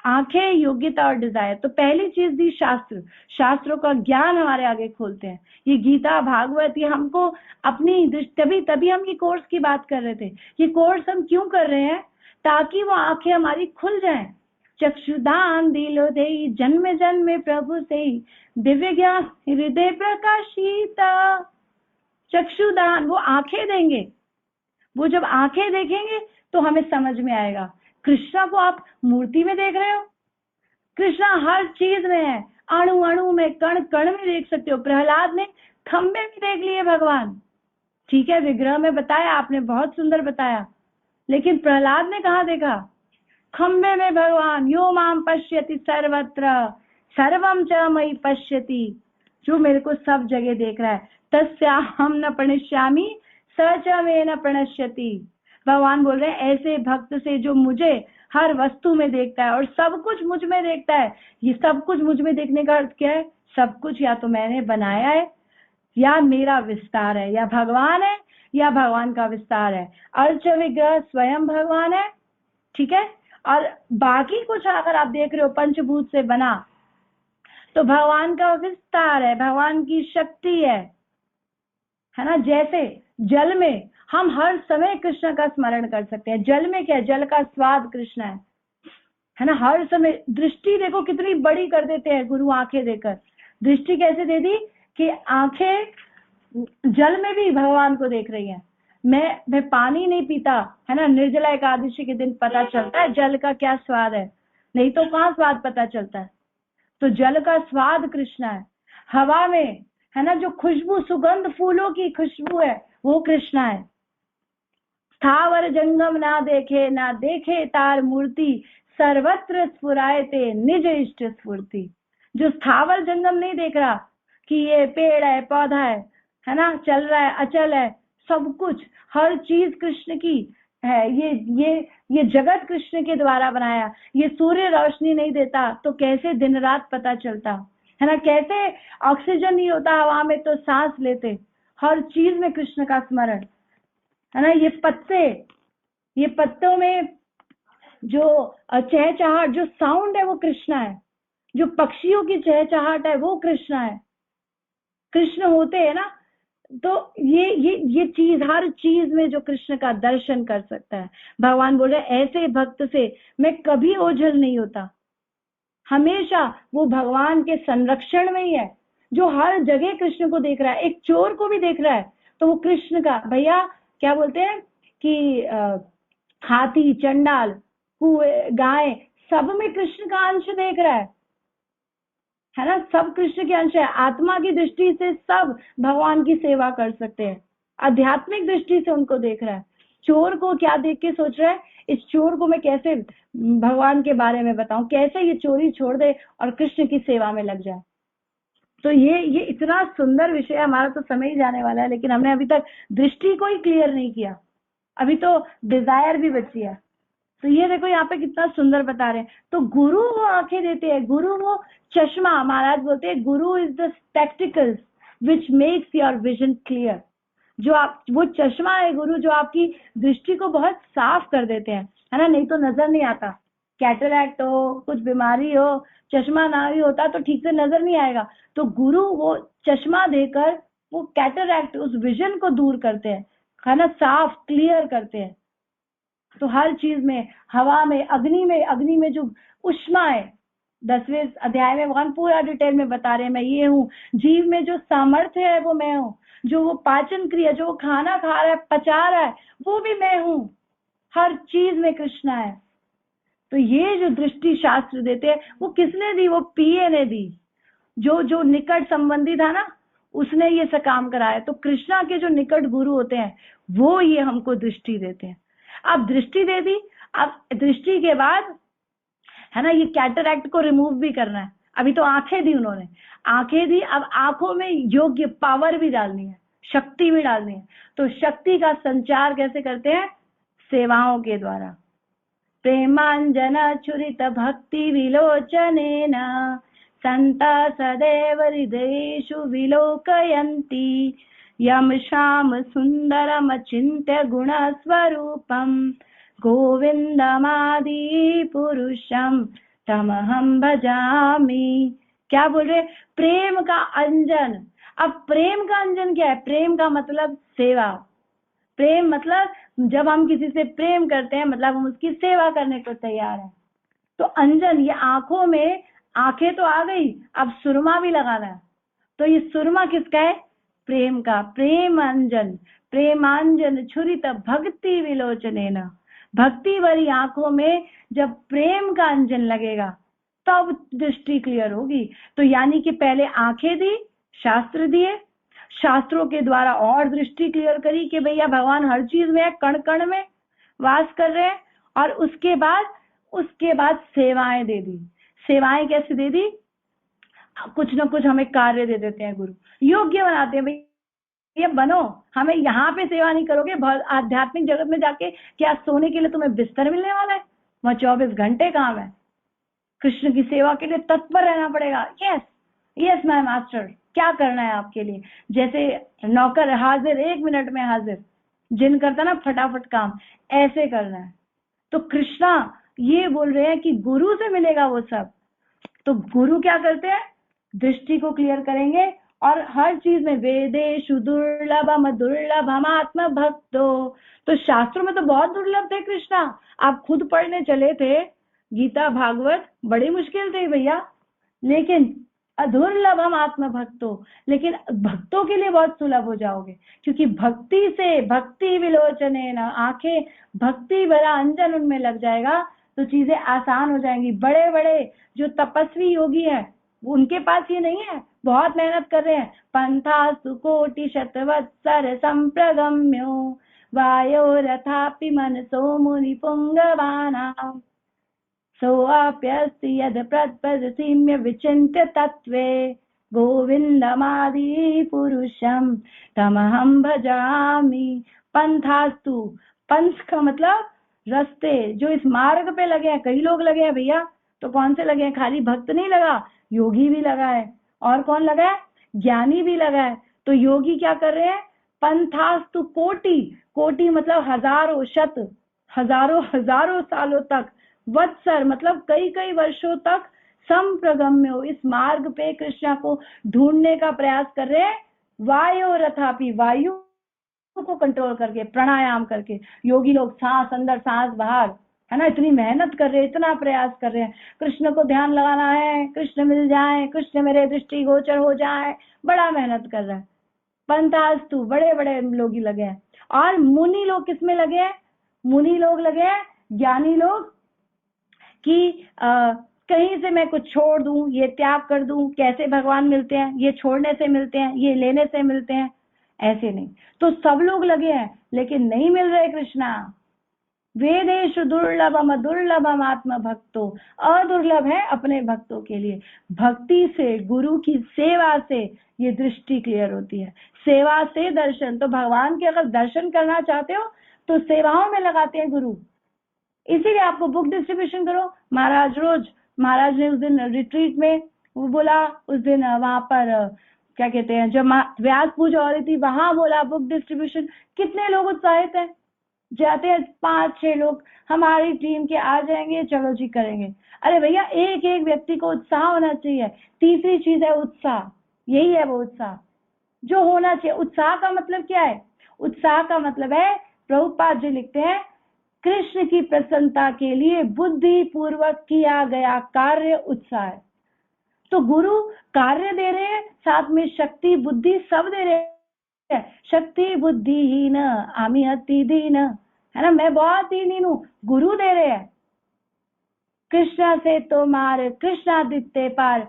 आंखें, योग्यता और डिजायर। तो पहली चीज दी शास्त्र, शास्त्रों का ज्ञान हमारे आगे खोलते हैं। ये गीता, भागवत, ये हमको अपनी तभी हम ये कोर्स की बात कर रहे थे। ये कोर्स हम क्यों कर रहे हैं? ताकि वो आंखें हमारी खुल जाएं। चक्षुदान दिलो दे जन्म जन्म प्रभु से दिव्य ज्ञान हृदय प्रकाशिता। चक्षुदान, वो आंखें देंगे। वो जब आंखें देखेंगे तो हमें समझ में आएगा। कृष्णा को आप मूर्ति में देख रहे हो, कृष्णा हर चीज में है, अणु अणु में, कण कण में देख सकते हो। प्रहलाद ने खंबे में देख लिए भगवान, ठीक है, विग्रह में बताया आपने, बहुत सुंदर बताया, लेकिन प्रहलाद ने कहा देखा? खंबे में भगवान। यो माम पश्यति सर्वत्र सर्वम च मयि पश्यति, जो मेरे को सब जगह देख रहा है। तस्याहम न प्रणश्यामि स च मे न प्रणश्यति। भगवान बोल रहे हैं ऐसे भक्त से जो मुझे हर वस्तु में देखता है और सब कुछ मुझ में देखता है। ये सब कुछ मुझ में देखने का अर्थ क्या है? सब कुछ या तो मैंने बनाया है, या मेरा विस्तार है, या भगवान है, या भगवान का विस्तार है। अर्च विग्रह स्वयं भगवान है, ठीक है, और बाकी कुछ अगर आप देख रहे हो पंचभूत से बना, तो भगवान का विस्तार है, भगवान की शक्ति है ना। जैसे जल में हम हर समय कृष्ण का स्मरण कर सकते हैं। जल में क्या है? जल का स्वाद कृष्ण है ना। हर समय दृष्टि देखो कितनी बड़ी कर देते हैं गुरु, आंखें देकर। दृष्टि कैसे दे दी कि आंखें जल में भी भगवान को देख रही हैं। मैं पानी नहीं पीता, है ना, निर्जला एकादशी के दिन पता चलता है जल का क्या स्वाद है, नहीं तो कहाँ स्वाद पता चलता है। तो जल का स्वाद कृष्ण है। हवा में, है ना, जो खुशबू, सुगंध, फूलों की खुशबू है, वो कृष्ण है। स्थावर जंगम ना देखे तार मूर्ति सर्वत्र स्फुरायते निज इष्ट स्फूर्ति। जो स्थावर जंगम नहीं देख रहा कि ये पेड़ है, पौधा है ना, चल रहा है, अचल है, सब कुछ, हर चीज कृष्ण की है। ये जगत कृष्ण के द्वारा बनाया। ये सूर्य रोशनी नहीं देता तो कैसे दिन रात पता चलता, है ना, कैसे ऑक्सीजन नहीं होता हवा में तो सांस लेते। हर चीज में कृष्ण का स्मरण, है ना। ये पत्तों में जो चहचहाट, जो साउंड है वो कृष्ण है। जो पक्षियों की चहचहाट है वो कृष्ण है। कृष्ण होते हैं ना। तो ये चीज, हर चीज में जो कृष्ण का दर्शन कर सकता है। भगवान बोले ऐसे भक्त से मैं कभी ओझल नहीं होता, हमेशा वो भगवान के संरक्षण में ही है, जो हर जगह कृष्ण को देख रहा है। एक चोर को भी देख रहा है तो वो कृष्ण का, भैया क्या बोलते हैं कि हाथी, चंडाल, कुएं, गाय, सब में कृष्ण का अंश देख रहा है ना। सब कृष्ण के अंश है। आत्मा की दृष्टि से सब भगवान की सेवा कर सकते हैं, आध्यात्मिक दृष्टि से उनको देख रहा है। चोर को क्या देख के सोच रहा है, इस चोर को मैं कैसे भगवान के बारे में बताऊं, कैसे ये चोरी छोड़ दे और कृष्ण की सेवा में लग जाए। तो ये इतना सुंदर विषय, हमारा तो समय ही जाने वाला है, लेकिन हमने अभी तक दृष्टि को ही क्लियर नहीं किया, अभी तो डिजायर भी बची है। तो ये देखो यहाँ पे कितना सुंदर बता रहे हैं। तो गुरु वो आंखें देते हैं, गुरु वो चश्मा, महाराज बोलते हैं गुरु is the spectacles, which makes your vision clear. जो आप, वो चश्मा है गुरु जो आपकी दृष्टि को बहुत साफ कर देते हैं, है ना, नहीं तो नजर नहीं आता। कैटरैक्ट हो, कुछ बीमारी हो, चश्मा ना भी होता तो ठीक से नजर नहीं आएगा। तो गुरु वो चश्मा देकर वो कैटरैक्ट, उस विजन को दूर करते हैं, है ना, साफ क्लियर करते हैं। तो हर चीज में, हवा में, अग्नि में जो उष्मा है, 10वें अध्याय में भगवान पूरा डिटेल में बता रहे हैं, मैं ये हूँ। जीव में जो सामर्थ्य है वो मैं हूँ, जो वो पाचन क्रिया, जो वो खाना खा रहा है, पचा रहा है, वो भी मैं हूँ। हर चीज में कृष्णा है। तो ये जो दृष्टि शास्त्र देते हैं, वो किसने दी? वो पीए ने दी। जो निकट संबंधी था ना, उसने ये सब काम कराया। तो कृष्णा के जो निकट गुरु होते हैं वो ये हमको दृष्टि देते हैं। अब दृष्टि दे दी, अब दृष्टि के बाद, है ना, ये कैटरैक्ट को रिमूव भी करना है। अभी तो आंखें दी उन्होंने, आंखें दी, अब आंखों में योग्य पावर भी डालनी है, शक्ति भी डालनी है। तो शक्ति का संचार कैसे करते हैं? सेवाओं के द्वारा। प्रेमांजन चुरित भक्ति विलोचनेन संता सदैव हृदयेषु विलोकयन्ति यम श्याम सुंदरम चिंत्य गुण स्वरूपम गोविंदमादि पुरुषम तमहम भजामि। क्या बोल रहे? प्रेम का अंजन। अब प्रेम का अंजन क्या है? प्रेम का मतलब सेवा। प्रेम मतलब जब हम किसी से प्रेम करते हैं, मतलब हम उसकी सेवा करने को तैयार हैं। तो अंजन, ये आंखों में, आंखें तो आ गई, अब सुरमा भी लगाना है। तो ये सुरमा किसका है? प्रेम का। प्रेम अंजन, प्रेमांजन छुरित भक्ति विलोचनेन। भक्ति भरी आंखों में जब प्रेम का अंजन लगेगा तब दृष्टि क्लियर होगी। तो यानी कि पहले आंखें दी, शास्त्र दिए, शास्त्रों के द्वारा और दृष्टि क्लियर करी कि भैया भगवान हर चीज में है, कण कण में वास कर रहे हैं। और उसके बाद सेवाएं दे दी। सेवाएं कैसे दे दी? कुछ ना कुछ हमें कार्य दे देते हैं गुरु, योग्य बनाते हैं। भाई ये बनो, हमें यहाँ पे सेवा नहीं करोगे, आध्यात्मिक जगत में जाके क्या सोने के लिए तुम्हें बिस्तर मिलने वाला है? वहां 24 घंटे काम है। कृष्ण की सेवा के लिए तत्पर रहना पड़ेगा। यस यस माय मास्टर, क्या करना है आपके लिए? जैसे नौकर हाजिर, 1 मिनट में हाजिर, जिन करता ना फटाफट काम, ऐसे करना है। तो कृष्णा ये बोल रहे हैं कि गुरु से मिलेगा वो सब। तो गुरु क्या करते हैं? दृष्टि को क्लियर करेंगे और हर चीज में वेदेषु दुर्लभम दुर्लभम आत्म भक्तो। तो शास्त्रों में तो बहुत दुर्लभ थे कृष्णा। आप खुद पढ़ने चले थे गीता भागवत, बड़ी मुश्किल थे भैया, लेकिन अदुर्लभम आत्म भक्तो, लेकिन भक्तों के लिए बहुत सुलभ हो जाओगे, क्योंकि भक्ति से, भक्ति विलोचने न, आंखें भक्ति भरा अंजन उनमें लग जाएगा तो चीजें आसान हो जाएंगी। बड़े बड़े जो तपस्वी योगी है, उनके पास ये नहीं है, बहुत मेहनत कर रहे हैं। पंथास्तु कोटि शतवत्सर संप्रगम्यो वायो रथापि मनसो मुनि पुंगवानाम् सोऽप्यस्ति यद् प्रत्पदसीम्य विचिन्त्य तत्त्वे गोविन्दमादि पुरुषं तमहं भजामि। पंथास्तु, पंथ का मतलब रास्ते, जो इस मार्ग पे लगे हैं। कई लोग लगे हैं भैया, तो कौन से लगे हैं? खाली भक्त नहीं लगा, योगी भी लगा है। और कौन लगा है? ज्ञानी भी लगा है। तो योगी क्या कर रहे हैं? पंथास्तु कोटि, कोटि मतलब हजारों, शत, हजारों सालों तक, वत्सर मतलब कई कई वर्षों तक, संप्रगम्य हो, इस मार्ग पे कृष्णा को ढूंढने का प्रयास कर रहे हैं। वायु रथापि, वायु को कंट्रोल करके, प्राणायाम करके। योगी लोग सांस अंदर सांस बाहर, है ना, इतनी मेहनत कर रहे हैं, इतना प्रयास कर रहे हैं, कृष्ण को ध्यान लगाना है, कृष्ण मिल जाए, कृष्ण मेरे दृष्टि गोचर हो जाए, बड़ा मेहनत कर रहा है। पंथास्तु, बड़े बड़े लोग ही लगे हैं। और मुनि लोग किसमें लगे हैं? मुनि लोग लगे हैं, ज्ञानी लोग, कि कहीं से मैं कुछ छोड़ दूं, ये त्याग कर दूं। कैसे भगवान मिलते हैं? ये छोड़ने से मिलते हैं, ये लेने से मिलते हैं, ऐसे नहीं। तो सब लोग लगे हैं लेकिन नहीं मिल रहे कृष्णा। वेदेषु दुर्लभम दुर्लभम आत्म भक्तो, अदुर्लभ है अपने भक्तों के लिए। भक्ति से, गुरु की सेवा से ये दृष्टि क्लियर होती है। सेवा से दर्शन। तो भगवान के अगर दर्शन करना चाहते हो तो सेवाओं में लगाते हैं गुरु। इसीलिए आपको बुक डिस्ट्रीब्यूशन करो। महाराज ने उस दिन रिट्रीट में वो बोला, उस दिन वहां पर क्या कहते हैं, जब व्यास पूजा हो रही थी वहां बोला बुक डिस्ट्रीब्यूशन, कितने लोग उत्साहित हैं, जाते हैं 5-6 लोग, हमारी टीम के आ जाएंगे, चलो जी करेंगे। अरे भैया एक एक व्यक्ति को उत्साह होना चाहिए। तीसरी चीज है उत्साह, यही है वो उत्साह जो होना चाहिए। उत्साह का मतलब क्या है? उत्साह का मतलब है, प्रभुपाद जी लिखते हैं, कृष्ण की प्रसन्नता के लिए बुद्धि पूर्वक किया गया कार्य उत्साह है। तो गुरु कार्य दे रहे हैं, साथ में शक्ति बुद्धि सब दे रहे हैं। शक्ति बुद्धिहीन आमी अति दीन, है ना, मैं बहुत दीन हूँ, गुरु दे रहे हैं। कृष्णा से तुम्हार कृष्णादित्य पार,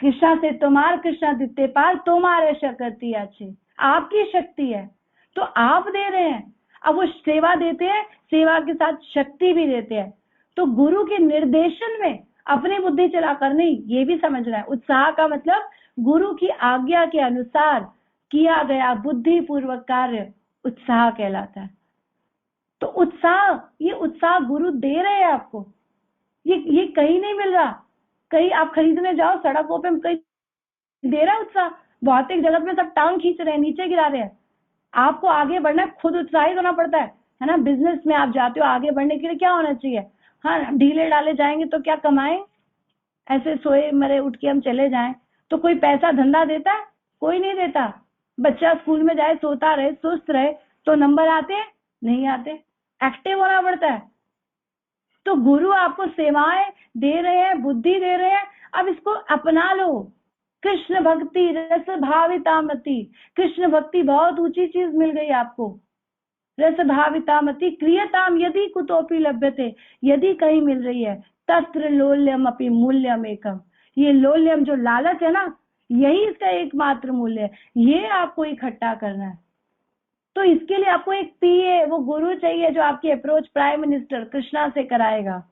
कृष्णा से तुम्हार कृष्णादित्य पार, तुम्हारे शक्ति अच्छी, आपकी शक्ति है तो आप दे रहे हैं। अब वो सेवा देते हैं, सेवा के साथ शक्ति भी देते हैं। तो गुरु के निर्देशन में अपनी बुद्धि चलाकर नहीं, ये भी समझना है। उत्साह का मतलब गुरु की आज्ञा के अनुसार किया गया बुद्धि पूर्वक कार्य उत्साह कहलाता है। तो उत्साह, ये उत्साह गुरु दे रहे हैं आपको, ये कहीं नहीं मिल रहा। कहीं आप खरीदने जाओ सड़कों पे, कहीं दे रहा है उत्साह? भौतिक जगत में सब टांग खींच रहे हैं, नीचे गिरा रहे हैं। आपको आगे बढ़ना है, खुद उत्साहित होना पड़ता है ना। बिजनेस में आप जाते हो, आगे बढ़ने के लिए क्या होना चाहिए? हाँ, ढीले डाले जाएंगे तो क्या कमाएं? ऐसे सोए मरे उठ के हम चले जाएं तो कोई पैसा धंधा देता है? कोई नहीं देता। बच्चा स्कूल में जाए, सोता रहे, सुस्त रहे तो नंबर आते हैं? नहीं आते। एक्टिव होना पड़ता है। तो गुरु आपको सेवाएं दे रहे हैं, बुद्धि दे रहे हैं, अब इसको अपना लो। कृष्ण भक्ति रस भावितामति, कृष्ण भक्ति बहुत ऊंची चीज मिल गई आपको। रस भावितामति क्रियताम यदि कुतोपि लभ्यते, यदि कहीं मिल रही है, तत्र लोल्यम अपि मूल्यम एकम, ये लोल्यम जो लालच है ना, यही इसका एकमात्र मूल्य है। ये आपको इकट्ठा करना है। तो इसके लिए आपको एक पीए, वो गुरु चाहिए जो आपकी अप्रोच प्राइम मिनिस्टर कृष्णा से कराएगा,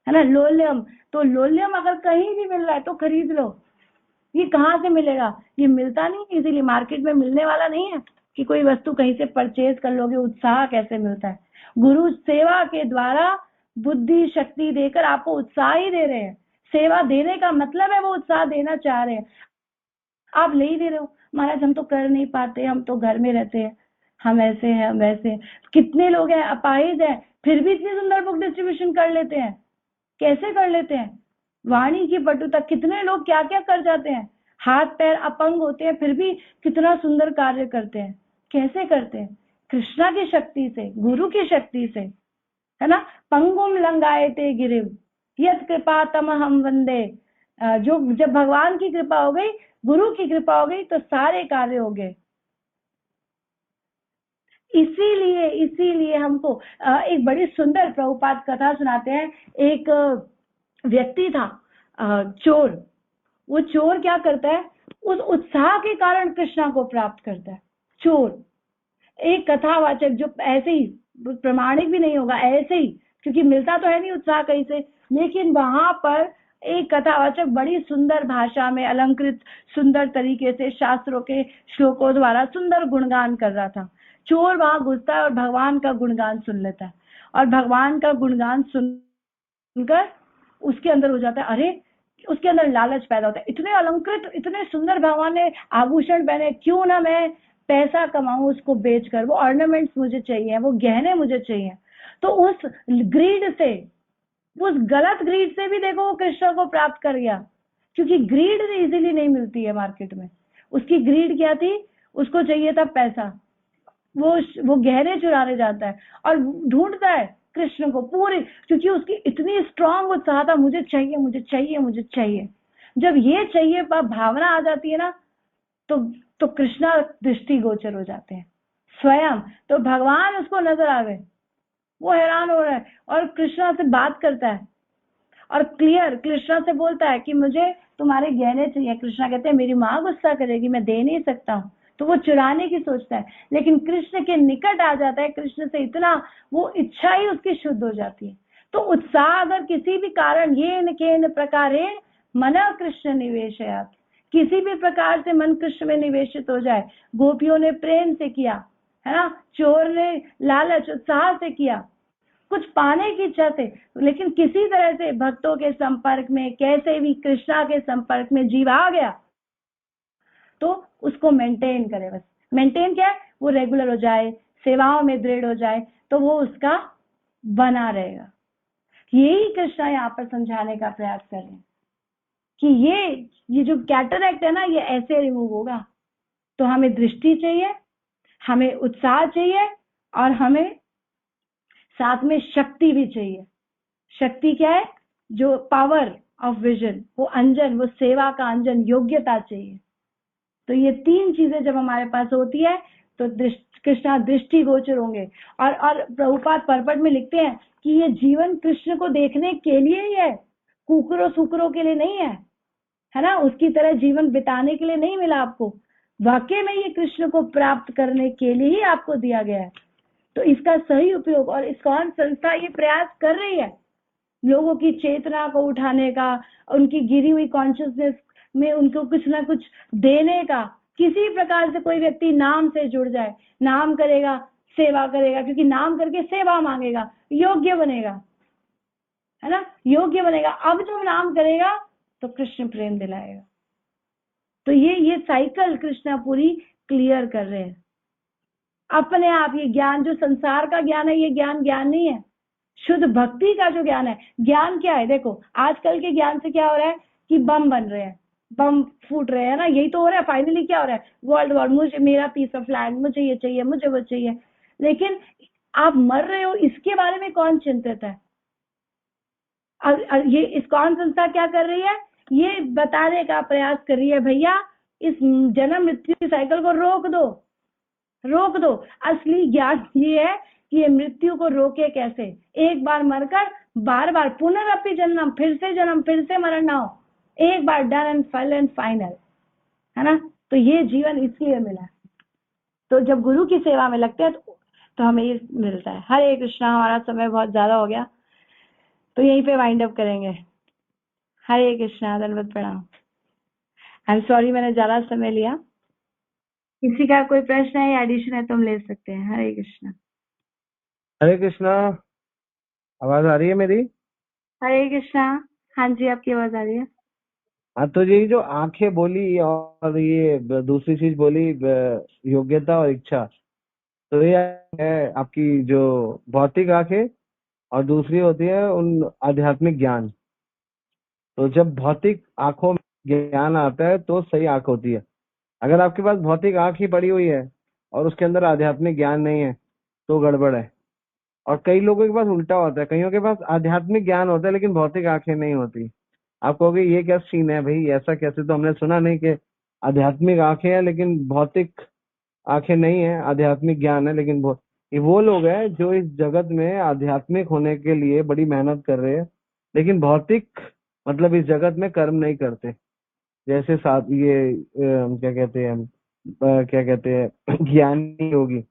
है ना। लोल्यम, तो लोल्यम अगर कहीं भी मिल रहा है तो खरीद लो। ये कहाँ से मिलेगा? ये मिलता नहीं इजीली, मार्केट में मिलने वाला नहीं है कि कोई वस्तु कहीं से परचेज कर लोगे। उत्साह कैसे मिलता है? गुरु सेवा के द्वारा बुद्धि शक्ति देकर आपको उत्साह ही दे रहे हैं। सेवा देने का मतलब है वो उत्साह देना चाह रहे हैं। आप ले ही दे रहे हो, महाराज हम तो कर नहीं पाते, हम तो घर में रहते हैं, हम ऐसे हैं, हम वैसे हैं। कितने लोग हैं अपाहिज हैं, फिर भी इतनी सुंदर बुक डिस्ट्रीब्यूशन कर लेते हैं। कैसे कर लेते हैं? वाणी की पटुता, कितने लोग क्या क्या कर जाते हैं, हाथ पैर अपंग होते हैं फिर भी कितना सुंदर कार्य करते हैं। कैसे करते हैं? कृष्णा की शक्ति से, गुरु की शक्ति से, है ना। पंगुम लंगायते गिरिव यत कृपा तम हम वंदे, जो जब भगवान की कृपा हो गई, गुरु की कृपा हो गई तो सारे कार्य हो गए। इसीलिए हमको एक बड़ी सुंदर प्रभुपाद कथा सुनाते हैं। एक व्यक्ति था चोर। वो चोर क्या करता है, उस उत्साह के कारण कृष्णा को प्राप्त करता है। चोर एक कथावाचक जो ऐसे ही प्रमाणिक भी नहीं होगा, ऐसे ही, क्योंकि मिलता तो है नहीं उत्साह कहीं से, लेकिन वहां पर एक कथावाचक बड़ी सुंदर भाषा में अलंकृत सुंदर तरीके से शास्त्रों के श्लोकों द्वारा सुंदर गुणगान कर रहा था। चोर वहां घुसता है और भगवान का गुणगान सुन लेता है, और भगवान का गुणगान सुनकर उसके अंदर हो जाता है, अरे उसके अंदर लालच पैदा होता है। इतने अलंकृत, इतने सुंदर भगवान ने आभूषण पहने, क्यों ना मैं पैसा कमाऊं उसको बेचकर, वो ऑर्नामेंट्स मुझे चाहिए, वो गहने मुझे चाहिए। तो उस ग्रीड से, उस गलत ग्रीड से भी देखो वो कृष्ण को प्राप्त कर गया, क्योंकि ग्रीड इजीली नहीं मिलती है मार्केट में। उसकी ग्रीड क्या थी? उसको चाहिए था पैसा। वो गहने चुराने जाता है और ढूंढता है कृष्ण को पूरी, क्योंकि उसकी इतनी स्ट्रांग उत्साह था, मुझे चाहिए, मुझे चाहिए, मुझे चाहिए। जब ये चाहिए भावना आ जाती है ना, तो कृष्णा दृष्टि गोचर हो जाते हैं स्वयं। तो भगवान उसको नजर आ गए, वो हैरान हो रहा है और कृष्णा से बात करता है और क्लियर कृष्णा से बोलता है कि मुझे तुम्हारे गहने चाहिए। कृष्णा कहते हैं मेरी माँ गुस्सा करेगी, मैं दे नहीं सकता हूँ। तो वो चुराने की सोचता है, लेकिन कृष्ण के निकट आ जाता है, कृष्ण से इतना वो इच्छा ही उसकी शुद्ध हो जाती है। तो उत्साह अगर किसी भी कारण येन केन प्रकारेण मन कृष्ण निवेशयात, किसी भी प्रकार से मन कृष्ण में निवेशित हो जाए। गोपियों ने प्रेम से किया, है ना, चोर ने लालच उत्साह से किया, कुछ पाने की इच्छा से, लेकिन किसी तरह से भक्तों के संपर्क में, कैसे भी कृष्णा के संपर्क में जीव आ गया तो उसको मेंटेन करे। बस मेंटेन क्या है, वो रेगुलर हो जाए, सेवाओं में दृढ़ हो जाए, तो वो उसका बना रहेगा। यही कृष्णा यहाँ पर समझाने का प्रयास कर रहे हैं कि ये जो कैटरैक्ट है ना, ये ऐसे रिमूव होगा। तो हमें दृष्टि चाहिए, हमें उत्साह चाहिए, और हमें साथ में शक्ति भी चाहिए। शक्ति क्या है, जो पावर ऑफ विजन, वो अंजन, वो सेवा का अंजन, योग्यता चाहिए। तो ये तीन चीजें जब हमारे पास होती है तो कृष्णा दृष्टि गोचर होंगे। और प्रभुपाद परपट में लिखते हैं कि ये जीवन कृष्ण को देखने के लिए ही है, कुकरों सुकरों के लिए नहीं है ना। उसकी तरह जीवन बिताने के लिए नहीं मिला आपको, वाकई में ये कृष्ण को प्राप्त करने के लिए ही आपको दिया गया है। तो इसका सही उपयोग, और इस्कॉन संस्था ये प्रयास कर रही है लोगों की चेतना को उठाने का, उनकी गिरी हुई कॉन्शियसनेस में उनको कुछ ना कुछ देने का। किसी प्रकार से कोई व्यक्ति नाम से जुड़ जाए, नाम करेगा, सेवा करेगा, क्योंकि नाम करके सेवा मांगेगा, योग्य बनेगा, है ना, योग्य बनेगा। अब जब नाम करेगा तो कृष्ण प्रेम दिलाएगा। तो ये साइकिल कृष्ण पूरी क्लियर कर रहे हैं अपने आप। ये ज्ञान जो संसार का ज्ञान है, ये ज्ञान नहीं है। शुद्ध भक्ति का जो ज्ञान है, ज्ञान क्या है, देखो आजकल के ज्ञान से क्या हो रहा है कि बम बन रहे हैं, बम फूट रहे हैं ना, यही तो हो रहा है। फाइनली क्या हो रहा है, वर्ल्ड वॉर, मुझे मेरा पीस ऑफ लैंड, मुझे ये चाहिए, मुझे वो चाहिए। लेकिन आप मर रहे हो, इसके बारे में कौन चिंतित है। और ये इस्कॉन संस्था क्या कर रही है, ये बताने का प्रयास कर रही है, भैया इस जन्म मृत्यु की साइकिल को रोक दो। असली ज्ञान ये है कि ये मृत्यु को रोके कैसे। एक बार मरकर बार बार पुनरअपि जन्म, फिर से मरण ना हो, एक बार डन एंड फाइनल, है ना। तो ये जीवन इसलिए मिला। तो जब गुरु की सेवा में लगते हैं तो हमें ये मिलता है। हरे कृष्णा। हमारा समय बहुत ज्यादा हो गया, तो यहीं पे वाइंड अप करेंगे। हरे कृष्णा, धन्यवाद, प्रणाम। आई एम सॉरी मैंने ज्यादा समय लिया। किसी का कोई प्रश्न है या एडिशन है तो हम ले सकते हैं। हरे कृष्णा। हरे कृष्णा। आवाज आ रही है मेरी? हरे कृष्णा। हाँ जी, आपकी आवाज आ रही है। हाँ, तो ये जो आंखें बोली और ये दूसरी चीज बोली, योग्यता और इच्छा, तो ये है आपकी जो भौतिक आंखें, और दूसरी होती है उन आध्यात्मिक ज्ञान। तो जब भौतिक आंखों में ज्ञान आता है तो सही आंख होती है। अगर आपके पास भौतिक आंख ही पड़ी हुई है और उसके अंदर आध्यात्मिक ज्ञान नहीं है तो गड़बड़ है। और कई लोगों के पास उल्टा होता है, कईयों के पास आध्यात्मिक ज्ञान होता है लेकिन भौतिक आंखें नहीं होती। आप कहोगे ये क्या सीन है भाई, ऐसा कैसे, तो हमने सुना नहीं कि आध्यात्मिक आंखें हैं लेकिन भौतिक आंखें नहीं है, आध्यात्मिक ज्ञान है लेकिन ये वो लोग हैं जो इस जगत में आध्यात्मिक होने के लिए बड़ी मेहनत कर रहे हैं लेकिन भौतिक मतलब इस जगत में कर्म नहीं करते। जैसे साथ ये क्या कहते हैं, क्या कहते हैं ज्ञानी होगी,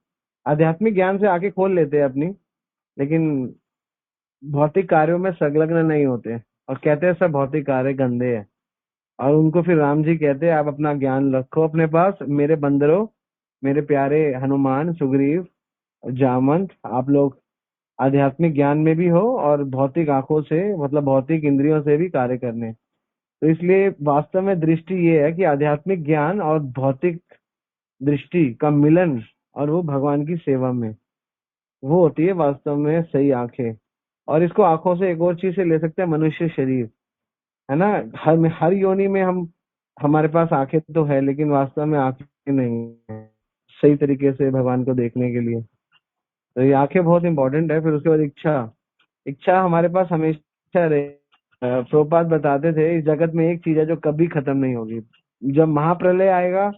आध्यात्मिक ज्ञान से आंखें खोल लेते हैं अपनी, लेकिन भौतिक कार्यों में संलग्न नहीं होते और कहते हैं सब भौतिक कार्य गंदे हैं। और उनको फिर राम जी कहते हैं आप अपना ज्ञान रखो अपने पास, मेरे बंदरों, मेरे प्यारे हनुमान, सुग्रीव, जामवंत, आप लोग आध्यात्मिक ज्ञान में भी हो और भौतिक आंखों से मतलब भौतिक इंद्रियों से भी कार्य करने। तो इसलिए वास्तव में दृष्टि ये है कि आध्यात्मिक ज्ञान और भौतिक दृष्टि का मिलन, और वो भगवान की सेवा में, वो होती है वास्तव में सही आंखें। और इसको आंखों से एक और चीज से ले सकते हैं, मनुष्य शरीर, है ना। हर योनि में हमारे पास आंखें तो है लेकिन वास्तव में आंखें नहीं है सही तरीके से भगवान को देखने के लिए। तो ये आंखें बहुत इंपॉर्टेंट है। फिर उसके बाद इच्छा हमारे पास हमेशा रहे। प्रभुपाद बताते थे इस जगत में एक चीज है जो कभी खत्म नहीं होगी, जब महाप्रलय आएगा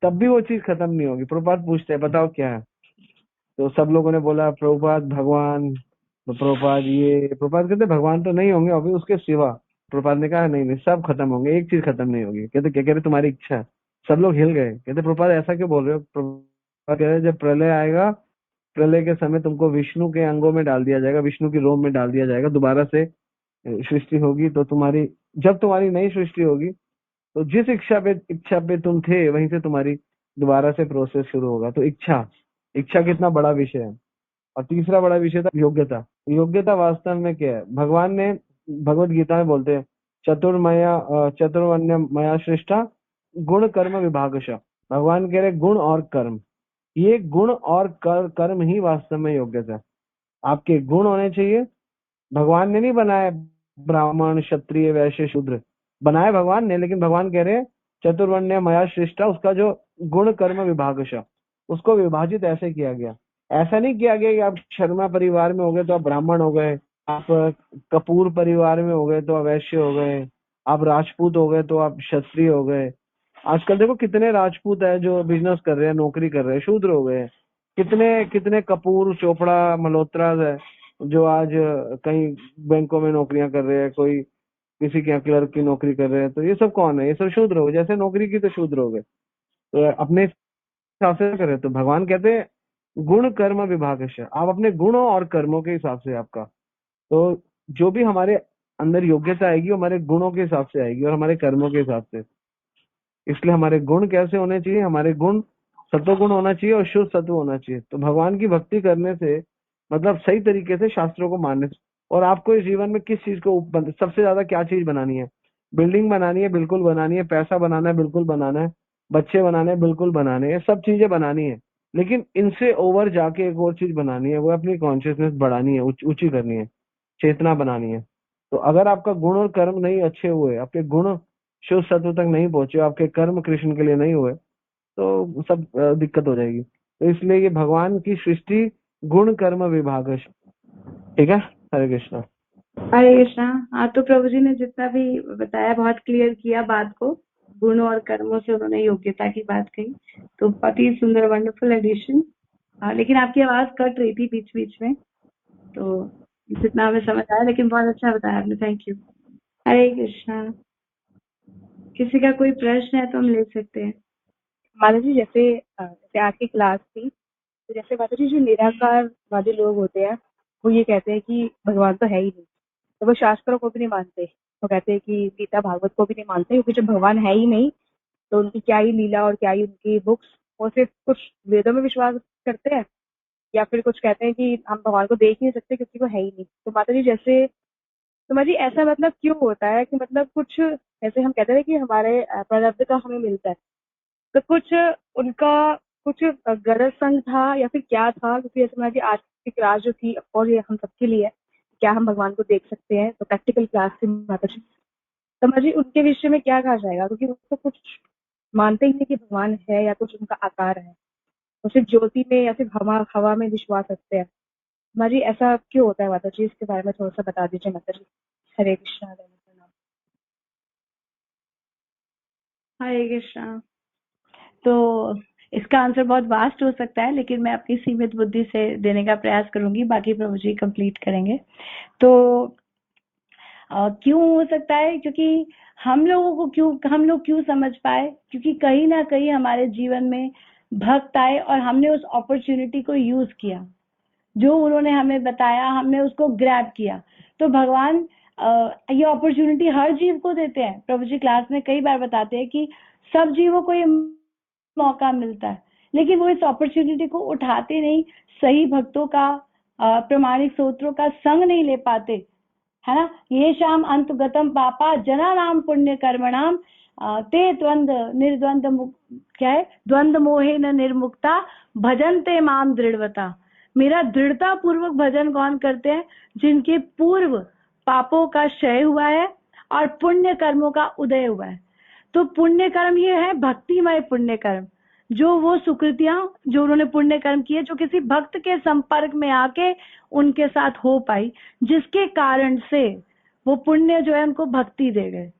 तब भी वो चीज खत्म नहीं होगी। प्रभुपाद पूछते हैं बताओ क्या है, तो सब लोगों ने बोला प्रभुपाद भगवान। तो प्रभुपाद कहते भगवान तो नहीं होंगे अभी, उसके सिवा। प्रभुपाद ने कहा नहीं सब खत्म होंगे, एक चीज खत्म नहीं होगी। कहते क्या कह रहे, तुम्हारी इच्छा। सब लोग हिल गए, कहते प्रभुपाद ऐसा क्यों बोल रहे हो। प्रभुपाद कह रहे जब प्रलय आएगा, प्रलय के समय तुमको विष्णु के अंगों में डाल दिया जाएगा, विष्णु की रोम में डाल दिया जाएगा, दोबारा से सृष्टि होगी। तो जब तुम्हारी नई सृष्टि होगी तो जिस इच्छा पे तुम थे वहीं से तुम्हारी दोबारा से प्रोसेस शुरू होगा। तो इच्छा कितना बड़ा विषय है। और तीसरा बड़ा विषय था योग्यता। योग्यता वास्तव में क्या है? भगवान ने भगवत गीता में बोलते हैं चतुर्वण्य मया सृष्टा गुण कर्म विभागश। भगवान कह रहे गुण और कर्म, ये गुण और कर्म ही वास्तव में योग्यता है। आपके गुण होने चाहिए। भगवान ने नहीं बनाया ब्राह्मण क्षत्रिय वैश्य शूद्र, बनाया भगवान ने, लेकिन भगवान कह रहे हैं चतुर्वण्य मया सृष्टा, उसका जो गुण कर्म विभागश, उसको विभाजित ऐसे किया गया। ऐसा नहीं किया गया कि आप शर्मा परिवार में हो गए तो आप ब्राह्मण हो गए, आप कपूर परिवार में हो गए तो आप वैश्य हो गए, आप राजपूत हो गए तो आप क्षत्रिय हो गए। आजकल देखो कितने राजपूत है जो बिजनेस कर रहे हैं, नौकरी कर रहे हैं, शूद्र हो गए। कितने कितने कपूर चोपड़ा मल्होत्रा है जो आज कहीं बैंकों में नौकरियां कर रहे हैं, कोई किसी के यहाँ क्लर्क की नौकरी कर रहे हैं। तो ये सब कौन है? ये सब शूद्र हो गए। जैसे नौकरी की तो शूद्र हो गए, तो अपने हिसाब से करे। तो भगवान कहते हैं गुण कर्म विभागश, आप अपने गुणों और कर्मों के हिसाब से आपका, तो जो भी हमारे अंदर योग्यता आएगी वो हमारे गुणों के हिसाब से आएगी और हमारे कर्मों के हिसाब से। इसलिए हमारे गुण कैसे होने चाहिए? हमारे गुण सत्वगुण होना चाहिए और शुद्ध सत्व होना चाहिए। तो भगवान की भक्ति करने से मतलब सही तरीके से शास्त्रों को मानने से। और आपको इस जीवन में किस चीज को सबसे ज्यादा क्या चीज बनानी है? बिल्डिंग बनानी है, बिल्कुल बनानी है। पैसा बनाना है, बिल्कुल बनाना है। बच्चे बनाने हैं, बिल्कुल बनाने हैं। सब चीजें बनानी है, लेकिन इनसे ओवर जाके एक और चीज बनानी है, वो अपनी कॉन्शियसनेस बढ़ानी है, ऊंची करनी है, चेतना बनानी है। तो अगर आपका गुण और कर्म नहीं अच्छे हुए, आपके गुण शुद्ध सत्व तक नहीं पहुंचे, आपके कर्म कृष्ण के लिए नहीं हुए, तो सब दिक्कत हो जाएगी। तो इसलिए ये भगवान की सृष्टि गुण कर्म विभागश। ठीक है, हरे कृष्णा। हरे कृष्णा। हाँ, तो प्रभु जी ने जितना भी बताया बहुत क्लियर किया बात को, गुणों और कर्मों से उन्होंने योग्यता की बात कही, तो बहुत ही सुंदर वंडरफुल एडिशन। लेकिन आपकी आवाज कट रही थी बीच बीच में, तो जितना हमें समझ आया, लेकिन बहुत अच्छा बताया आपने, थैंक यू। हरे कृष्णा। किसी का कोई प्रश्न है तो हम ले सकते हैं। माता जी जैसे आज की क्लास थी, तो जैसे माता जी जो निराकारवादी लोग होते हैं वो ये कहते हैं कि भगवान तो है ही नहीं, तो वो शास्त्रों को भी नहीं मानते। वो कहते हैं कि गीता भागवत को भी नहीं मानते, क्योंकि जब भगवान है ही नहीं तो उनकी क्या ही लीला और क्या ही उनकी बुक्स। वो सिर्फ कुछ वेदों में विश्वास करते हैं, या फिर कुछ कहते हैं कि हम भगवान को देख ही नहीं सकते क्योंकि वो है ही नहीं। तो माता जी जैसे तो माता जी ऐसा मतलब क्यों होता है कि मतलब कुछ जैसे हम कहते हैं कि हमारे प्रारब्ध का हमें मिलता है, तो कुछ उनका कुछ गरज संग था या फिर क्या था? क्योंकि जैसे माता जी आज की क्लास जो थी, और ये हम सबके लिए है, क्या हम भगवान को देख सकते हैं, तो प्रैक्टिकल क्लास थी माता जी। तो माता जी उनके विषय में क्या कहा जाएगा? क्योंकि वो तो कुछ मानते ही नहीं कि भगवान है या कुछ उनका आकार है, वो सिर्फ ज्योति में या सिर्फ हवा हवा में विश्वास रखते हैं। माता जी ऐसा क्यों होता है माता जी? इसके बारे में थोड़ा सा बता दीजिए माता जी। हरे कृष्णा। हरे कृष्णा। तो इसका आंसर बहुत वास्ट हो सकता है, लेकिन मैं अपनी सीमित बुद्धि से देने का प्रयास करूंगी, बाकी प्रभु जी कंप्लीट करेंगे। तो क्यों हो सकता है? क्योंकि हम लोग क्यों समझ पाए? क्योंकि कहीं ना कहीं हमारे जीवन में भक्त आए और हमने उस अपॉर्चुनिटी को यूज किया, जो उन्होंने हमें बताया, हमने उसको ग्रैब किया। तो भगवान ये अपॉर्चुनिटी हर जीव को देते हैं। प्रभु जी क्लास में कई बार बताते हैं कि सब जीवों को ये मौका मिलता है, लेकिन वो इस अपॉर्चुनिटी को उठाते नहीं, सही भक्तों का प्रमाणिक सूत्रों का संग नहीं ले पाते, है ना। ये शाम अंतगतम पापा जना नाम पुण्य कर्मणाम ते द्वंद निर्द्वंद क्या है, द्वंद मोहे न निर्मुक्ता भजनते माम दृढ़वता। मेरा दृढ़ता पूर्वक भजन कौन करते हैं? जिनके पूर्व पापों का क्षय हुआ है और पुण्य कर्मों का उदय हुआ है। तो पुण्य कर्म ये है भक्तिमय पुण्य कर्म, जो वो सुकृतियां जो उन्होंने पुण्य कर्म किए, जो किसी भक्त के संपर्क में आके उनके साथ हो पाई, जिसके कारण से वो पुण्य जो है उनको भक्ति दे गए,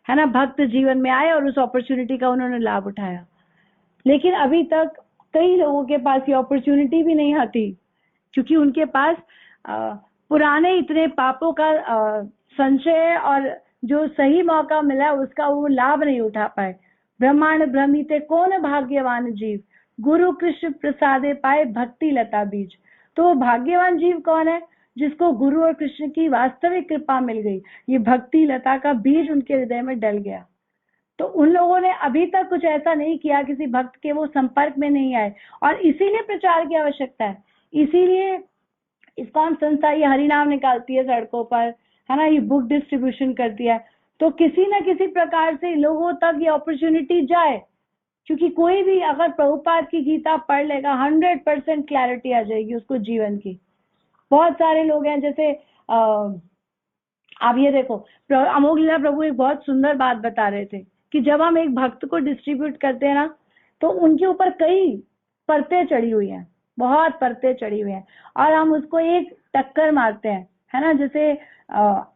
है ना। भक्त जीवन में आए और उस अपॉर्चुनिटी का उन्होंने लाभ उठाया। लेकिन अभी तक कई लोगों के पास ये अपॉर्चुनिटी भी नहीं आती, क्योंकि उनके पास पुराने इतने पापों का संचय और जो सही मौका मिला उसका वो लाभ नहीं उठा पाए। ब्रह्मांड भ्रमिते कौन भाग्यवान जीव, गुरु कृष्ण प्रसादे पाए भक्ति लता बीज। तो भाग्यवान जीव कौन है? जिसको गुरु और कृष्ण की वास्तविक कृपा मिल गई, ये भक्ति लता का बीज उनके हृदय में डल गया। तो उन लोगों ने अभी तक कुछ ऐसा नहीं किया, किसी भक्त के वो संपर्क में नहीं आए, और इसीलिए प्रचार की आवश्यकता है। इसीलिए इस इस्कॉन संस्था ये हरि नाम निकालती है सड़कों पर, है ना, ये बुक डिस्ट्रीब्यूशन करती है, तो किसी न किसी प्रकार से लोगों तक ये अपॉर्चुनिटी जाए, क्योंकि कोई भी अगर प्रभुपाद की गीता पढ़ लेगा 100% क्लैरिटी आ जाएगी उसको जीवन की। बहुत सारे लोग हैं, जैसे आप ये देखो, अमोघ लीला प्रभु एक बहुत सुंदर बात बता रहे थे कि जब हम एक भक्त को डिस्ट्रीब्यूट करते हैं ना, तो उनके ऊपर कई परतें चढ़ी हुई हैं, बहुत परतें चढ़ी हुई हैं, और हम उसको एक टक्कर मारते हैं, है ना। जैसे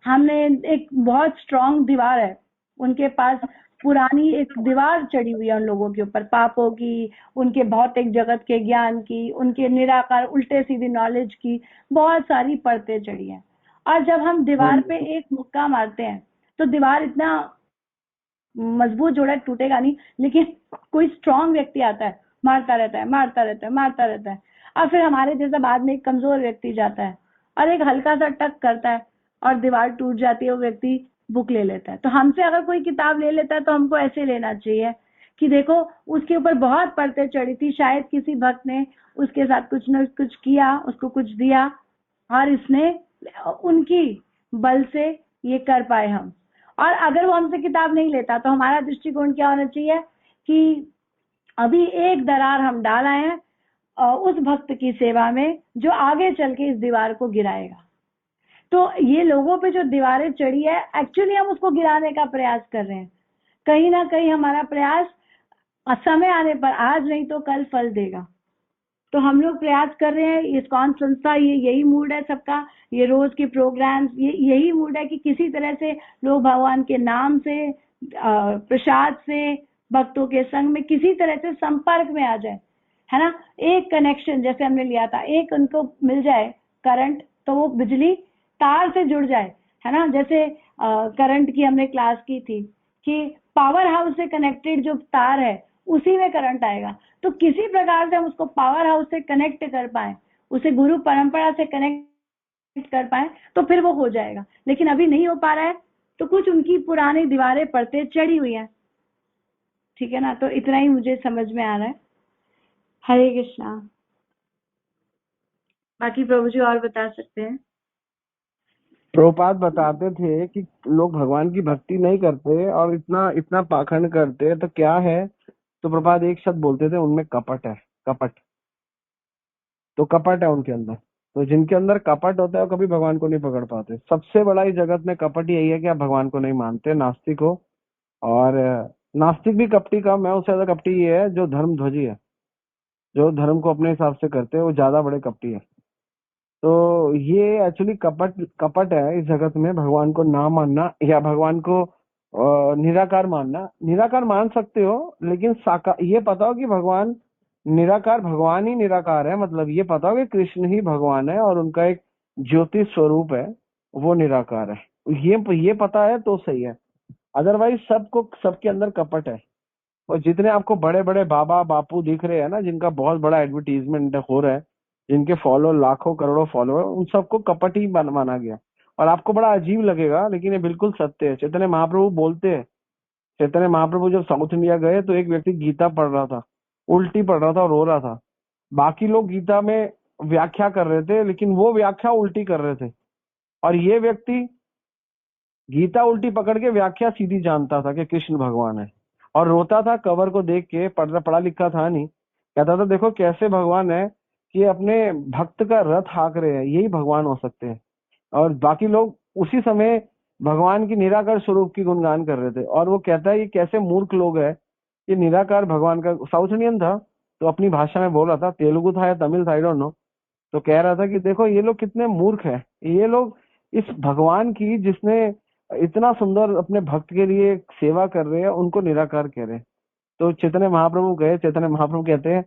हमने एक बहुत स्ट्रांग दीवार है, उनके पास पुरानी एक दीवार चढ़ी हुई है उन लोगों के ऊपर, पापों की, उनके भौतिक जगत के ज्ञान की, उनके निराकार उल्टे सीधी नॉलेज की, बहुत सारी परतें चढ़ी हैं। और जब हम दीवार पे एक मुक्का मारते हैं तो दीवार इतना मजबूत जोड़ा टूटेगा नहीं, लेकिन कोई स्ट्रांग व्यक्ति आता है, मारता रहता है, मारता रहता है, मारता रहता है, और फिर हमारे जैसा बाद में एक कमजोर व्यक्ति जाता है और एक हल्का सा टक करता है और दीवार टूट जाती है, वो व्यक्ति बुक ले लेता है। तो हमसे अगर कोई किताब ले लेता है तो हमको ऐसे लेना चाहिए कि देखो उसके ऊपर बहुत परतें चढ़ी थी, शायद किसी भक्त ने उसके साथ कुछ न कुछ किया, उसको कुछ दिया, और इसने उनकी बल से ये कर पाए हम। और अगर वो हमसे किताब नहीं लेता तो हमारा दृष्टिकोण क्या होना चाहिए कि अभी एक दरार हम डाल आए हैं उस भक्त की सेवा में जो आगे चल के इस दीवार को गिराएगा। तो ये लोगों पे जो दीवारें चढ़ी है, एक्चुअली हम उसको गिराने का प्रयास कर रहे हैं। कहीं ना कहीं हमारा प्रयास समय आने पर, आज नहीं तो कल फल देगा। तो हम लोग प्रयास कर रहे हैं, इस्कॉन संस्था, ये यही मूड है सबका, ये रोज के प्रोग्राम्स, ये यही मूड है कि किसी तरह से लोग भगवान के नाम से, प्रसाद से, भक्तों के संग में किसी तरह से संपर्क में आ जाए, है ना। एक कनेक्शन जैसे हमने लिया था, एक उनको मिल जाए करंट, तो वो बिजली तार से जुड़ जाए, है ना। जैसे करंट की हमने क्लास की थी कि पावर हाउस से कनेक्टेड जो तार है उसी में करंट आएगा। तो किसी प्रकार से हम उसको पावर हाउस से कनेक्ट कर पाए, उसे गुरु परंपरा से कनेक्ट कर पाए, तो फिर वो हो जाएगा। लेकिन अभी नहीं हो पा रहा है, तो कुछ उनकी पुरानी दीवारें परतें चढ़ी हुई हैं, ठीक है ना। तो इतना ही मुझे समझ में आ रहा है। हरे कृष्णा। बाकी प्रभु जी और बता सकते हैं। प्रभुपाद बताते थे कि लोग भगवान की भक्ति नहीं करते और इतना इतना पाखंड करते, तो क्या है? तो प्रभुपाद एक शब्द बोलते थे, उनमें कपट है, कपट। तो कपट है उनके अंदर। तो जिनके अंदर कपट होता है वो कभी भगवान को नहीं पकड़ पाते। सबसे बड़ा इस जगत में कपट यही है कि आप भगवान को नहीं मानते, नास्तिक हो। और नास्तिक भी कपटी का, मैं उससे ज्यादा कपटी ये है जो धर्म ध्वजी है, जो धर्म को अपने हिसाब से करते हैं, वो ज्यादा बड़े कपटी है। तो ये एक्चुअली कपट कपट है इस जगत में, भगवान को ना मानना या भगवान को निराकार मानना। निराकार मान सकते हो, लेकिन साकार, ये पता हो कि भगवान निराकार, भगवान ही निराकार है, मतलब ये पता हो कि कृष्ण ही भगवान है और उनका एक ज्योति स्वरूप है, वो निराकार है। ये पता है तो सही है, अदरवाइज सबको, सबके अंदर कपट है। और जितने आपको बड़े बड़े बाबा बापू दिख रहे हैं ना, जिनका बहुत बड़ा एडवर्टीजमेंट हो रहा है, जिनके फॉलो लाखों करोड़ों फॉलोअर, उन सबको कपट ही माना गया। और आपको बड़ा अजीब लगेगा, लेकिन ये बिल्कुल सत्य है। चैतन्य महाप्रभु बोलते हैं, चैतन्य महाप्रभु जब साउथ इंडिया गए तो एक व्यक्ति गीता पढ़ रहा था, उल्टी पढ़ रहा था और रो रहा था। बाकी लोग गीता में व्याख्या कर रहे थे, लेकिन वो व्याख्या उल्टी कर रहे थे, और ये व्यक्ति गीता उल्टी पकड़ के व्याख्या सीधी जानता था कि कृष्ण भगवान है, और रोता था कवर को देख के। पढ़ा लिखा था नहीं, कहता था देखो कैसे भगवान है कि अपने भक्त का रथ हाँक रहे हैं, यही भगवान हो सकते हैं। और बाकी लोग उसी समय भगवान की निराकार स्वरूप की गुणगान कर रहे थे। और वो कहता है ये कैसे मूर्ख लोग है कि निराकार भगवान का, साउथ इंडियन था तो अपनी भाषा में बोल रहा था, तेलुगु था या तमिल था, आई डोंट नो। तो कह रहा था कि देखो ये लोग कितने मूर्ख हैं, ये लोग इस भगवान की, जिसने इतना सुंदर अपने भक्त के लिए सेवा कर रहे हैं, उनको निराकार कह रहे हैं। तो चैतन्य महाप्रभु गए, चैतन्य महाप्रभु कहते हैं,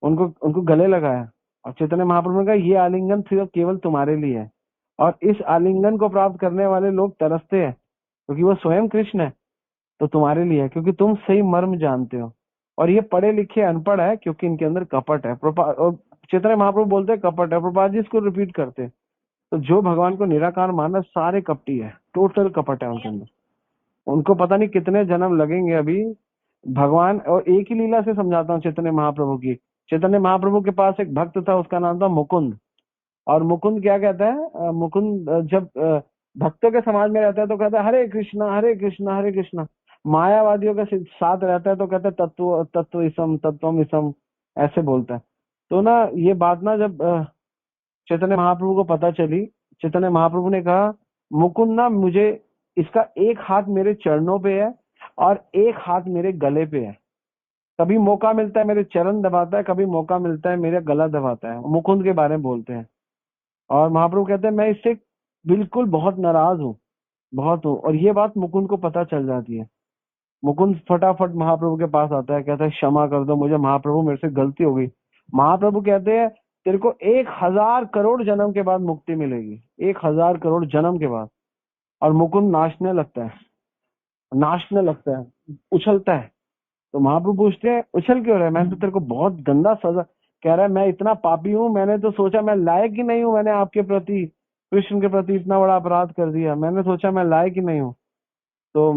उनको उनको गले लगाया, और चैतन्य महाप्रभु ने कहा ये आलिंगन सिर्फ केवल तुम्हारे लिए है, और इस आलिंगन को प्राप्त करने वाले लोग तरसते हैं क्योंकि वो स्वयं कृष्ण है, तो तुम्हारे लिए है क्योंकि तुम सही मर्म जानते हो। और ये पढ़े लिखे अनपढ़ है क्योंकि इनके अंदर कपट है। और चैतन्य महाप्रभु बोलते हैं कपट है, प्रभुपाद जी इसको रिपीट करते हैं। तो जो भगवान को निराकार माना, सारे कपटी है, टोटल कपट है उनके अंदर। उनको पता नहीं कितने जन्म लगेंगे अभी भगवान। और एक ही लीला से समझाता हूँ चैतन्य महाप्रभु की। चैतन्य महाप्रभु के पास एक भक्त था, उसका नाम था मुकुंद। और मुकुंद क्या कहता है, मुकुंद जब भक्तों के समाज में रहता है तो कहता है हरे कृष्णा हरे कृष्णा हरे कृष्णा। मायावादियों के साथ रहता है तो कहता है तत्व तत्व इसम तत्वम इसम, ऐसे बोलता है। तो ना ये बात ना जब चैतन्य महाप्रभु को पता चली, चैतन्य महाप्रभु ने कहा मुकुंद ना मुझे, इसका एक हाथ मेरे चरणों पे है और एक हाथ मेरे गले पे है। कभी मौका मिलता है मेरे चरण दबाता है, कभी मौका मिलता है मेरा गला दबाता है। मुकुंद के बारे में बोलते हैं। और महाप्रभु कहते हैं मैं इससे बिल्कुल बहुत नाराज हूँ, बहुत हूँ। और ये बात मुकुंद को पता चल जाती है। मुकुंद फटाफट महाप्रभु के पास आता है, कहता है क्षमा कर दो मुझे महाप्रभु, मेरे से गलती हो गई। महाप्रभु कहते हैं तेरे को 1000 करोड़ जन्म के बाद मुक्ति मिलेगी, 1000 करोड़ जन्म के बाद। और मुकुंद नाचने लगता है, नाचने लगता है, उछलता है। तो महाप्रभु पूछते हैं उछल क्यों रहा है, मैंने तो तेरे को बहुत गंदा सजा। कह रहा है मैं इतना पापी हूँ, मैंने तो सोचा मैं लायक ही नहीं हूँ, मैंने आपके प्रति, कृष्ण के प्रति इतना बड़ा अपराध कर दिया, मैंने सोचा मैं लायक ही नहीं हूँ। तो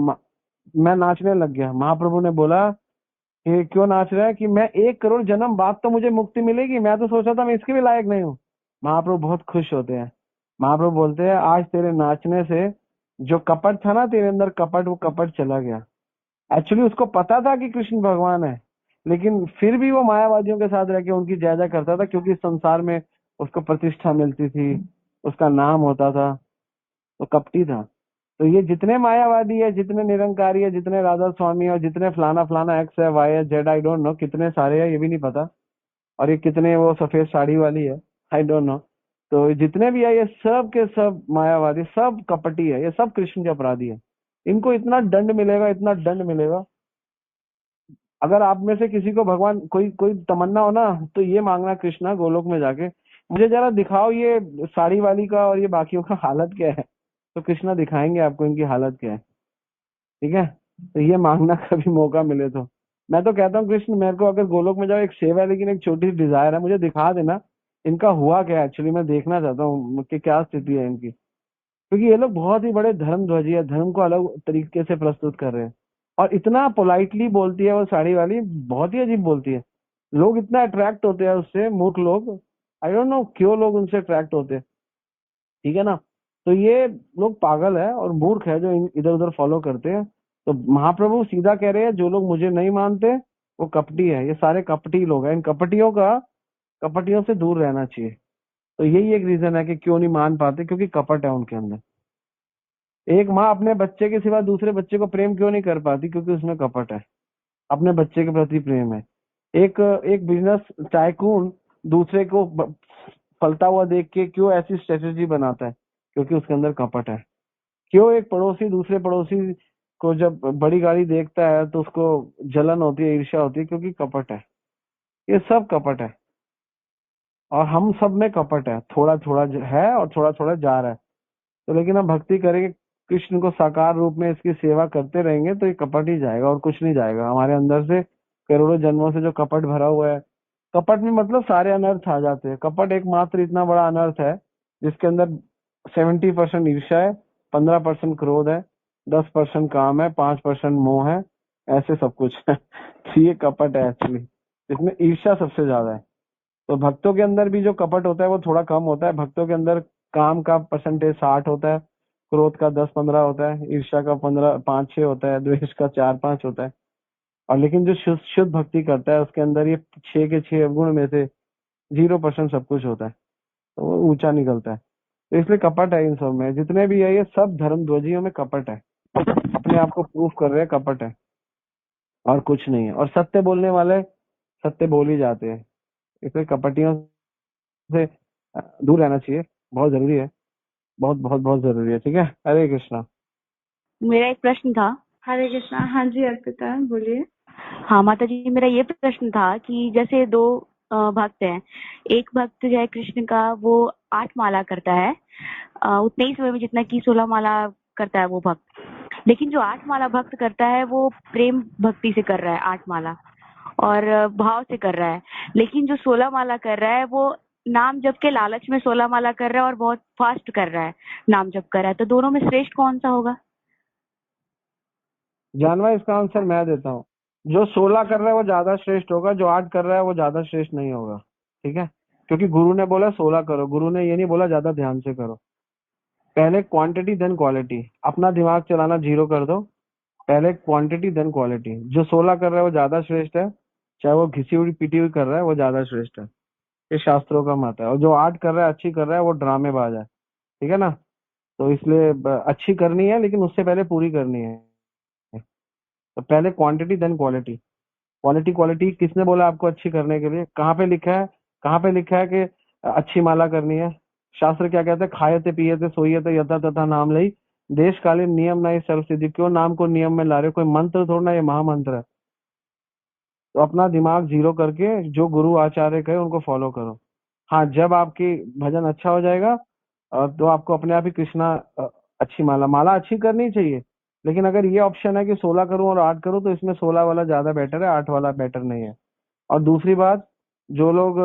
मैं नाचने लग गया। महाप्रभु ने बोला कि क्यों नाच रहा है, कि मैं 1 करोड़ जन्म बाद तो मुझे मुक्ति मिलेगी, मैं तो सोचा था मैं इसके भी लायक नहीं हूँ। महाप्रभु बहुत खुश होते हैं। महाप्रभु बोलते हैं आज तेरे नाचने से जो कपट था ना तेरे अंदर, कपट, वो कपट चला गया। एक्चुअली उसको पता था कि कृष्ण भगवान है, लेकिन फिर भी वो मायावादियों के साथ रह के उनकी जय जय करता था, क्योंकि इस संसार में उसको प्रतिष्ठा मिलती थी, उसका नाम होता था, तो कपटी था। तो ये जितने मायावादी है, जितने निरंकारी है, जितने राधा स्वामी है, और जितने फलाना फलाना एक्स है वाई है जेड, आई डोंट नो कितने सारे है, ये भी नहीं पता। और ये कितने वो सफेद साड़ी वाली है, आई डोंट नो। तो ये जितने भी है ये सब के सब मायावादी, सब कपटी है, ये सब कृष्ण के अपराधी है। इनको इतना दंड मिलेगा, इतना दंड मिलेगा। अगर आप में से किसी को भगवान कोई कोई तमन्ना हो ना, तो ये मांगना कृष्णा गोलोक में जाके मुझे जरा दिखाओ ये साड़ी वाली का और ये बाकियों का हालत क्या है। तो कृष्णा दिखाएंगे आपको इनकी हालत क्या है, ठीक है। तो ये मांगना कभी मौका मिले तो। मैं तो कहता हूँ कृष्ण मेरे को अगर गोलोक में जाओ, एक सेवा है लेकिन एक छोटी सी डिजायर है, मुझे दिखा देना इनका हुआ क्या है। एक्चुअली मैं देखना चाहता हूँ कि क्या स्थिति है इनकी, क्योंकि ये लोग बहुत ही बड़े धर्मध्वजी है, धर्म को अलग तरीके से प्रस्तुत कर रहे हैं। और इतना पोलाइटली बोलती है वो साड़ी वाली, बहुत ही अजीब बोलती है। लोग इतना अट्रैक्ट होते हैं उससे, मूर्ख लोग, आई डोंट नो क्यों लोग उनसे अट्रैक्ट होते हैं, ठीक है ना। तो ये लोग पागल है और मूर्ख है जो इधर उधर फॉलो करते हैं। तो महाप्रभु सीधा कह रहे हैं जो लोग मुझे नहीं मानते वो कपटी है, ये सारे कपटी लोग हैं। इन कपटियों का, कपटियों से दूर रहना चाहिए। तो यही एक रीजन है कि क्यों नहीं मान पाते, क्योंकि कपट है उनके अंदर। एक माँ अपने बच्चे के सिवा दूसरे बच्चे को प्रेम क्यों नहीं कर पाती, क्योंकि उसमें कपट है, अपने बच्चे के प्रति प्रेम है। एक एक बिजनेस टाइकून दूसरे को फलता हुआ देख के क्यों ऐसी स्ट्रेटेजी बनाता है, क्योंकि उसके अंदर कपट है। क्यों एक पड़ोसी दूसरे पड़ोसी को जब बड़ी गाड़ी देखता है तो उसको जलन होती है, ईर्ष्या होती है, क्योंकि कपट है। ये सब कपट है और हम सब में कपट है, थोड़ा थोड़ा है और थोड़ा थोड़ा जा रहा है। तो लेकिन हम भक्ति करेंगे, कृष्ण को साकार रूप में इसकी सेवा करते रहेंगे तो ये कपट ही जाएगा और कुछ नहीं जाएगा हमारे अंदर से। करोड़ों जन्मों से जो कपट भरा हुआ है, कपट में मतलब सारे अनर्थ आ जाते हैं। कपट एकमात्र इतना बड़ा अनर्थ है जिसके अंदर 70% ईर्ष्या है, 15% क्रोध है, 10% काम है, 5% मोह है, ऐसे सब कुछ है। तो ये कपट है एक्चुअली, इसमें ईर्ष्या सबसे ज्यादा है। तो भक्तों के अंदर भी जो कपट होता है वो थोड़ा कम होता है। भक्तों के अंदर काम का परसेंटेज 60 होता है, क्रोध का 10-15 होता है, ईर्ष्या का 15-5-6 होता है, द्वेष का 4-5 होता है। और लेकिन जो शुद्ध शुद्ध भक्ति करता है उसके अंदर ये 6 के 6 गुण में से 0% सब कुछ होता है, तो वो ऊंचा निकलता है। तो इसलिए कपट है इन सब में, जितने भी है ये सब धर्मध्वजियों में कपट है, अपने आप को प्रूफ कर रहे हैं कपट है और कुछ नहीं है। और सत्य बोलने वाले सत्य बोल ही जाते हैं, इसलिए कपटियों से दूर रहना चाहिए, बहुत जरूरी है, बहुत बहुत बहुत जरूरी है, ठीक है। हरे कृष्णा। मेरा एक प्रश्न था। हरे कृष्णा। हाँ जी अर्पिता बोलिए। हाँ माता जी, मेरा ये प्रश्न था कि जैसे दो भक्त हैं। एक भक्त जो है कृष्ण का वो 8 माला करता है उतने ही समय में जितना कि 16 माला करता है वो भक्त। लेकिन जो 8 माला भक्त करता है वो प्रेम भक्ति से कर रहा है 8 माला और भाव से कर रहा है। लेकिन जो 16 माला कर रहा है वो नाम जप के लालच में 16 माला कर रहा है और बहुत फास्ट कर रहा है, नाम जप कर रहा है। तो दोनों में श्रेष्ठ कौन सा होगा? जानवा इसका आंसर मैं देता हूँ। जो 16 कर रहा है वो ज्यादा श्रेष्ठ होगा, जो 8 कर रहा है वो ज्यादा श्रेष्ठ नहीं होगा, ठीक है। क्योंकि गुरु ने बोला 16 करो, गुरु ने ये नहीं बोला ज्यादा ध्यान से करो। पहले क्वांटिटी देन क्वालिटी, अपना दिमाग चलाना जीरो कर दो, पहले क्वांटिटी देन क्वालिटी। जो 16 कर रहा है वो ज्यादा श्रेष्ठ है, चाहे वो घिसी हुई पीटी हुई कर रहा है वो ज्यादा श्रेष्ठ है, ये शास्त्रों का मत है। और जो 8 कर रहा है, अच्छी कर रहा है, वो ड्रामेबाज है, ठीक है ना। तो इसलिए अच्छी करनी है लेकिन उससे पहले पूरी करनी है। तो पहले quantity then quality. Quality quality किसने बोला आपको अच्छी करने के लिए? कहाँ पे लिखा है? कहाँ पे लिखा है कि अच्छी माला करनी है? शास्त्र क्या कहते हैं? खायते पियते सोइयते यथा तथा नाम लई, देशकालीन नियम नहीं सर्व सिद्धि। क्यों नाम को नियम में ला रहे हो? कोई मंत्र थोड़ा ना, ये महामंत्र है। तो अपना दिमाग जीरो करके जो गुरु आचार्य कहे उनको फॉलो करो। हाँ, जब आपकी भजन अच्छा हो जाएगा तो आपको अपने आप ही कृष्णा अच्छी माला माला अच्छी करनी चाहिए। लेकिन अगर ये ऑप्शन है कि 16 करूं और 8 करूं, तो इसमें 16 वाला ज्यादा बेटर है, 8 वाला बेटर नहीं है। और दूसरी बात, जो लोग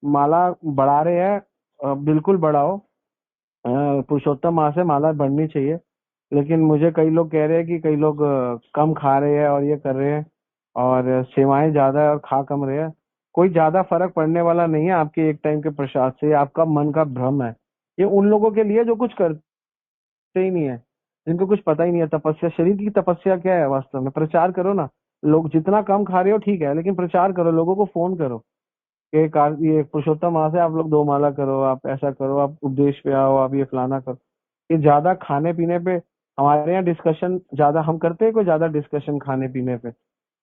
माला बढ़ा रहे हैं, बिल्कुल बढ़ाओ। पुरुषोत्तम माह से माला बढ़नी चाहिए। लेकिन मुझे कई लोग कह रहे हैं कि कई लोग कम खा रहे हैं और ये कर रहे हैं, और सेवाएं ज्यादा है और खा कम रहे हैं। कोई ज्यादा फर्क पड़ने वाला नहीं है आपके एक टाइम के प्रसाद से, ये आपका मन का भ्रम है। ये उन लोगों के लिए जो कुछ करते ही नहीं है, जिनको कुछ पता ही नहीं है तपस्या, शरीर की तपस्या क्या है वास्तव में। प्रचार करो ना, लोग जितना कम खा रहे हो ठीक है, लेकिन प्रचार करो, लोगों को फोन करो कि ये पुरुषोत्तम माह से आप लोग 2 माला करो, आप ऐसा करो, आप उपदेश पे आओ, आप ये फलाना करो। ये ज्यादा खाने पीने पे हमारे यहाँ डिस्कशन ज्यादा हम करते हैं, कोई ज्यादा डिस्कशन खाने पीने पे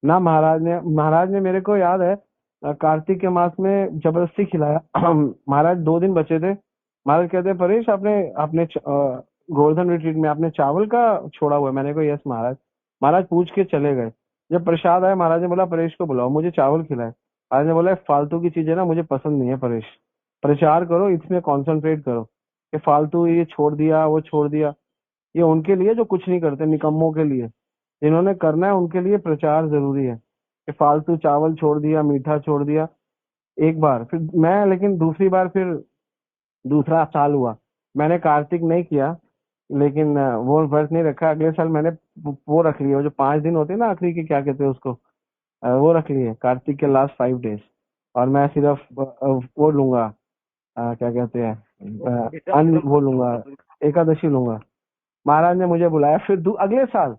ना। महाराज ने मेरे को याद है कार्तिक के मास में जबरदस्ती खिलाया। महाराज 2 दिन बचे थे, महाराज कहते परेश आपने अपने गोवर्धन रिट्रीट में आपने चावल का छोड़ा हुआ है? मैंने कहा यस महाराज। महाराज पूछ के चले गए। जब प्रसाद आया, महाराज ने बोला परेश को बुलाओ, मुझे चावल खिलाए। महाराज ने बोला फालतू की चीजें ना मुझे पसंद नहीं है परेश, प्रचार करो, इसमें कॉन्सेंट्रेट करो। कि फालतू ये छोड़ दिया वो छोड़ दिया, ये उनके लिए जो कुछ नहीं करते, निकम्मों के लिए। जिन्होंने करना है उनके लिए प्रचार जरूरी है। कि फालतू चावल छोड़ दिया, मीठा छोड़ दिया एक बार, फिर मैं, लेकिन दूसरी बार फिर दूसरा साल हुआ, मैंने कार्तिक नहीं किया, लेकिन वो व्रत नहीं रखा। अगले साल मैंने वो रख लिया, वो जो 5 दिन होते हैं ना आखिरी के, क्या कहते हैं उसको, वो रख लिए कार्तिक के लास्ट 5 डेज। और मैं सिर्फ वो लूंगा, क्या कहते हैं, अन्न वो लूंगा, एकादशी लूंगा। महाराज ने मुझे बुलाया फिर अगले साल।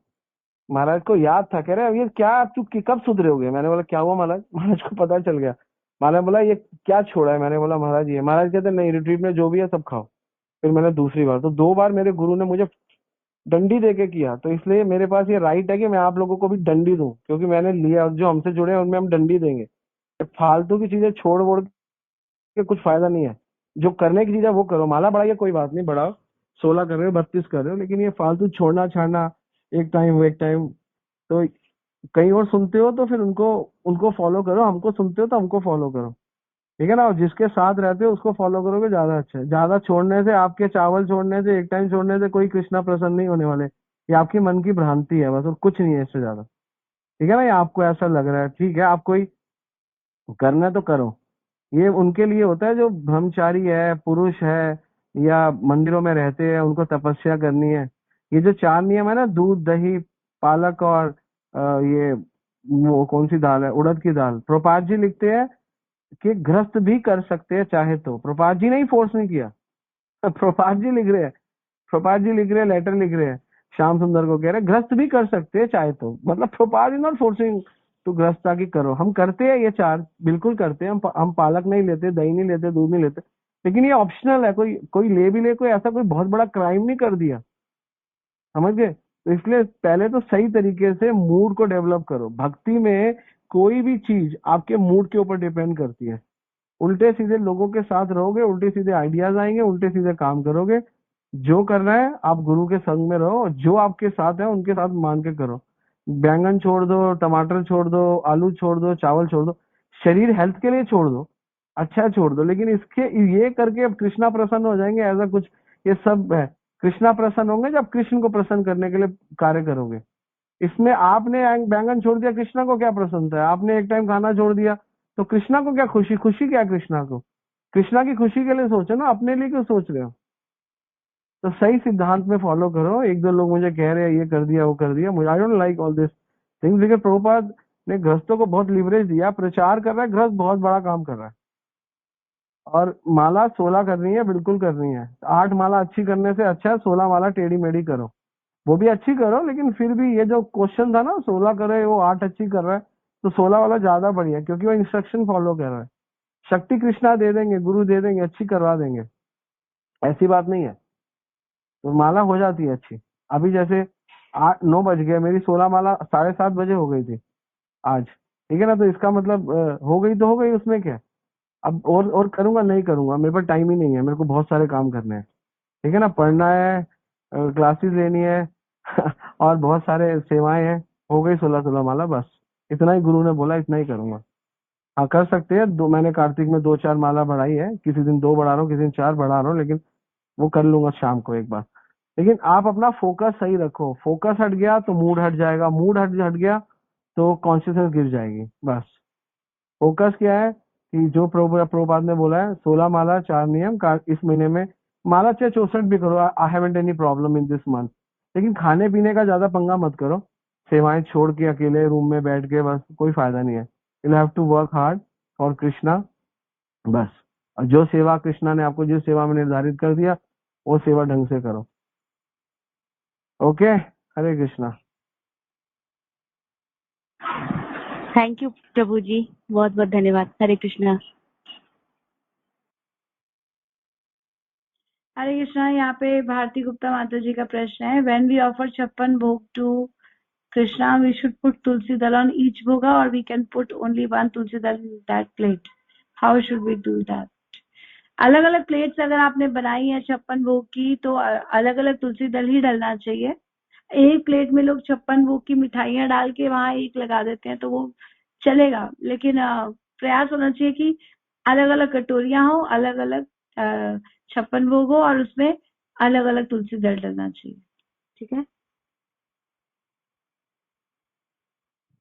महाराज को याद था, कह रहे अब ये क्या, आप तू कब सुधरे होगे? मैंने बोला क्या हुआ महाराज? महाराज को पता चल गया। महाराज ने बोला ये क्या छोड़ा है? मैंने बोला महाराज ये। महाराज कहते नहीं, रिट्रीट में जो भी है सब खाओ। फिर मैंने दूसरी बार, तो 2 बार मेरे गुरु ने मुझे डंडी देके किया। तो इसलिए मेरे पास ये राइट है कि मैं आप लोगों को भी डंडी दूं, क्योंकि मैंने लिया, और जो हमसे जुड़े हैं उनमें हम डंडी देंगे। फालतू की चीजें छोड़ वोड़ के कुछ फायदा नहीं है। जो करने की चीज है वो करो, माला बढ़ाइए कोई बात नहीं, बढ़ाओ, 16 कर रहे हो, 32 कर रहे हो, लेकिन ये फालतू छोड़ना छाड़ना, एक टाइम वो एक टाइम, तो कहीं और सुनते हो तो फिर उनको उनको फॉलो करो, हमको सुनते हो तो हमको फॉलो करो, ठीक है ना। और जिसके साथ रहते हो उसको फॉलो करोगे, ज्यादा अच्छा है। ज्यादा छोड़ने से, आपके चावल छोड़ने से, एक टाइम छोड़ने से कोई कृष्णा प्रसन्न नहीं होने वाले। ये आपकी मन की भ्रांति है बस, और कुछ नहीं है इससे ज्यादा, ठीक है ना। ये आपको ऐसा लग रहा है, ठीक है, आप कोई करना है तो करो। ये उनके लिए होता है जो ब्रह्मचारी है, पुरुष है, या मंदिरों में रहते हैं, उनको तपस्या करनी है। ये जो 4 नियम है ना, दूध दही पालक और ये वो कौन सी दाल है, उड़द की दाल, प्रपात जी लिखते हैं कि गृहस्थ भी कर सकते हैं चाहे तो। प्रपात जी ने फोर्स नहीं किया। प्रपात जी लिख रहे हैं, प्रपात जी लिख रहे हैं, लेटर लिख रहे हैं, श्याम सुंदर को कह रहे हैं गृहस्थ भी कर सकते हैं चाहे तो। मतलब प्रपात इज नॉट फोर्सिंग टू गृहस्था की करो। हम करते हैं ये 4, बिल्कुल करते हैं। हम पालक नहीं लेते, दही नहीं लेते, दूध नहीं लेते, लेकिन ये ऑप्शनल है। कोई कोई ले भी ले, कोई ऐसा कोई बहुत बड़ा क्राइम नहीं कर दिया, समझ गए। तो इसलिए पहले तो सही तरीके से मूड को डेवलप करो। भक्ति में कोई भी चीज आपके मूड के ऊपर डिपेंड करती है। उल्टे सीधे लोगों के साथ रहोगे, उल्टे सीधे आइडियाज आएंगे, उल्टे सीधे काम करोगे। जो करना है आप गुरु के संग में रहो, जो आपके साथ है उनके साथ मान के करो। बैंगन छोड़ दो, टमाटर छोड़ दो, आलू छोड़ दो, चावल छोड़ दो, शरीर हेल्थ के लिए छोड़ दो, अच्छा छोड़ दो। लेकिन इसके ये करके अब कृष्णा प्रसन्न हो जाएंगे ऐसा कुछ, ये सब है। कृष्णा प्रसन्न होंगे जब कृष्ण को प्रसन्न करने के लिए कार्य करोगे। इसमें आपने बैंगन छोड़ दिया, कृष्णा को क्या प्रसन्नता है? आपने एक टाइम खाना छोड़ दिया, तो कृष्णा को क्या खुशी? खुशी क्या कृष्णा को? कृष्णा की खुशी के लिए सोचो ना, अपने लिए क्यों सोच रहे हो? तो सही सिद्धांत में फॉलो करो। 1-2 लोग मुझे कह रहे हैं ये कर दिया वो कर दिया, मुझे I don't like all this things. लेकिन प्रभुपाद ने गृहस्थों को बहुत लिवरेज दिया, प्रचार कर रहा है, गृहस्थ बहुत बड़ा काम कर रहा है। और माला 16 करनी है, बिल्कुल करनी है। 8 माला अच्छी करने से अच्छा है 16 माला टेढ़ी मेढ़ी करो, वो भी अच्छी करो, लेकिन फिर भी ये जो क्वेश्चन था ना 16 करे वो 8 अच्छी कर रहा है, तो 16 वाला ज्यादा बढ़िया, क्योंकि वो इंस्ट्रक्शन फॉलो कर रहा है। शक्ति कृष्णा दे देंगे, गुरु दे देंगे, अच्छी करवा देंगे, ऐसी बात नहीं है। तो माला हो जाती है अच्छी। अभी जैसे 9 बज गए, मेरी 16 माला 7:30 बजे हो गई थी आज, ठीक है ना। तो इसका मतलब हो गई तो हो गई, उसमें क्या है। अब और करूंगा नहीं करूंगा, मेरे पास टाइम ही नहीं है, मेरे को बहुत सारे काम करने हैं, ठीक है ना। पढ़ना है, क्लासेस लेनी है और बहुत सारे सेवाएं हैं। हो गई 16 माला, बस इतना ही गुरु ने बोला, इतना ही करूंगा। हाँ कर सकते हैं, दो मैंने कार्तिक में 2-4 माला बढ़ाई है, किसी दिन 2 बढ़ा रहा हूँ, किसी दिन 4 बढ़ा रहा हूँ, लेकिन वो कर लूंगा शाम को एक बार। लेकिन आप अपना फोकस सही रखो, फोकस हट गया तो मूड हट जाएगा, मूड हट हट गया तो कॉन्शियसनेस गिर जाएगी। बस फोकस क्या है कि जो प्रभुपाद ने बोला है 16 माला 4 नियम इस महीने में, माला चाहे 64 भी करो, I haven't any problem in this month. लेकिन खाने पीने का ज्यादा पंगा मत करो, सेवाएं छोड़ के अकेले रूम में बैठ के, बस कोई फायदा नहीं है। You have to work hard for Krishna, बस। और जो सेवा कृष्णा ने आपको जिस सेवा में निर्धारित कर दिया, वो सेवा ढंग से करो। Okay, Hare Krishna. Thank you प्रभु जी, बहुत बहुत धन्यवाद। हरे कृष्णा। हरे कृष्णा। यहाँ पे भारती गुप्ता माता जी का प्रश्न है, when we offer 56 bhog to Krishna we should put tulsi dal on each bhoga और we can put only one tulsi dal in that plate, how should we do that? अलग अलग प्लेट्स अगर आपने बनाई है 56 भोग की तो अलग अलग तुलसी दल ही डलना चाहिए। एक प्लेट में लोग 56 भोग की मिठाइयां डाल के वहां एक लगा देते हैं तो वो चलेगा, लेकिन प्रयास होना चाहिए कि अलग अलग कटोरियां हो, अलग अलग 56 भोग हो और उसमें अलग अलग तुलसी दल डलना चाहिए। ठीक है।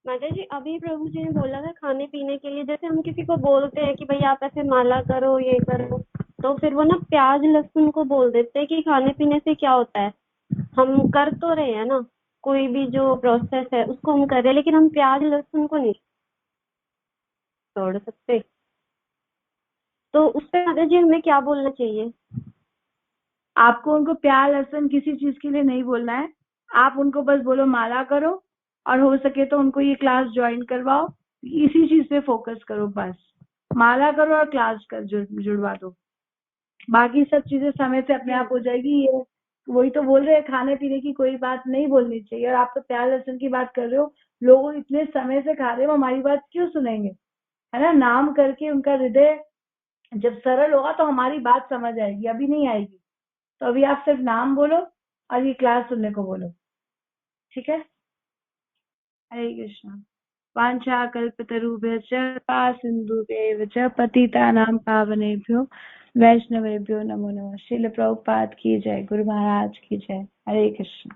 माता जी अभी प्रभु जी ने बोला था खाने पीने के लिए, जैसे हम किसी को बोलते हैं कि भाई आप ऐसे माला करो ये करो, तो फिर वो ना प्याज लहसुन को बोल देते हैं कि खाने पीने से क्या होता है। हम कर तो रहे हैं ना, कोई भी जो प्रोसेस है उसको हम कर रहे हैं, लेकिन हम प्याज लहसुन को नहीं छोड़ सकते। तो उस पे माता जी हमें क्या बोलना चाहिए? आपको उनको प्याज लहसुन किसी चीज के लिए नहीं बोलना है, आप उनको बस बोलो माला करो और हो सके तो उनको ये क्लास ज्वाइन करवाओ, इसी चीज पे फोकस करो, बस माला करो और क्लास कर जुड़वा दो, बाकी सब चीजें समय से अपने आप हो जाएगी। ये वही तो बोल रहे हैं, खाने पीने की कोई बात नहीं बोलनी चाहिए और आप तो प्याज लहसुन की बात कर रहे हो, लोग इतने समय से खा रहे हो, हमारी बात क्यों सुनेंगे, है ना। नाम करके उनका हृदय जब सरल होगा तो हमारी बात समझ आएगी, अभी नहीं आएगी। तो अभी आप सिर्फ नाम बोलो और ये क्लास सुनने को बोलो, ठीक है। हरे कृष्णा। वाञ्छाकल्पतरुभ्यश्च कृपा सिन्धुभ्येव च पतितानां पावनेभ्यो वैष्णवेभ्यो नमो नमः। श्रील प्रभुपाद की जय, गुरु महाराज की जय। हरे कृष्ण।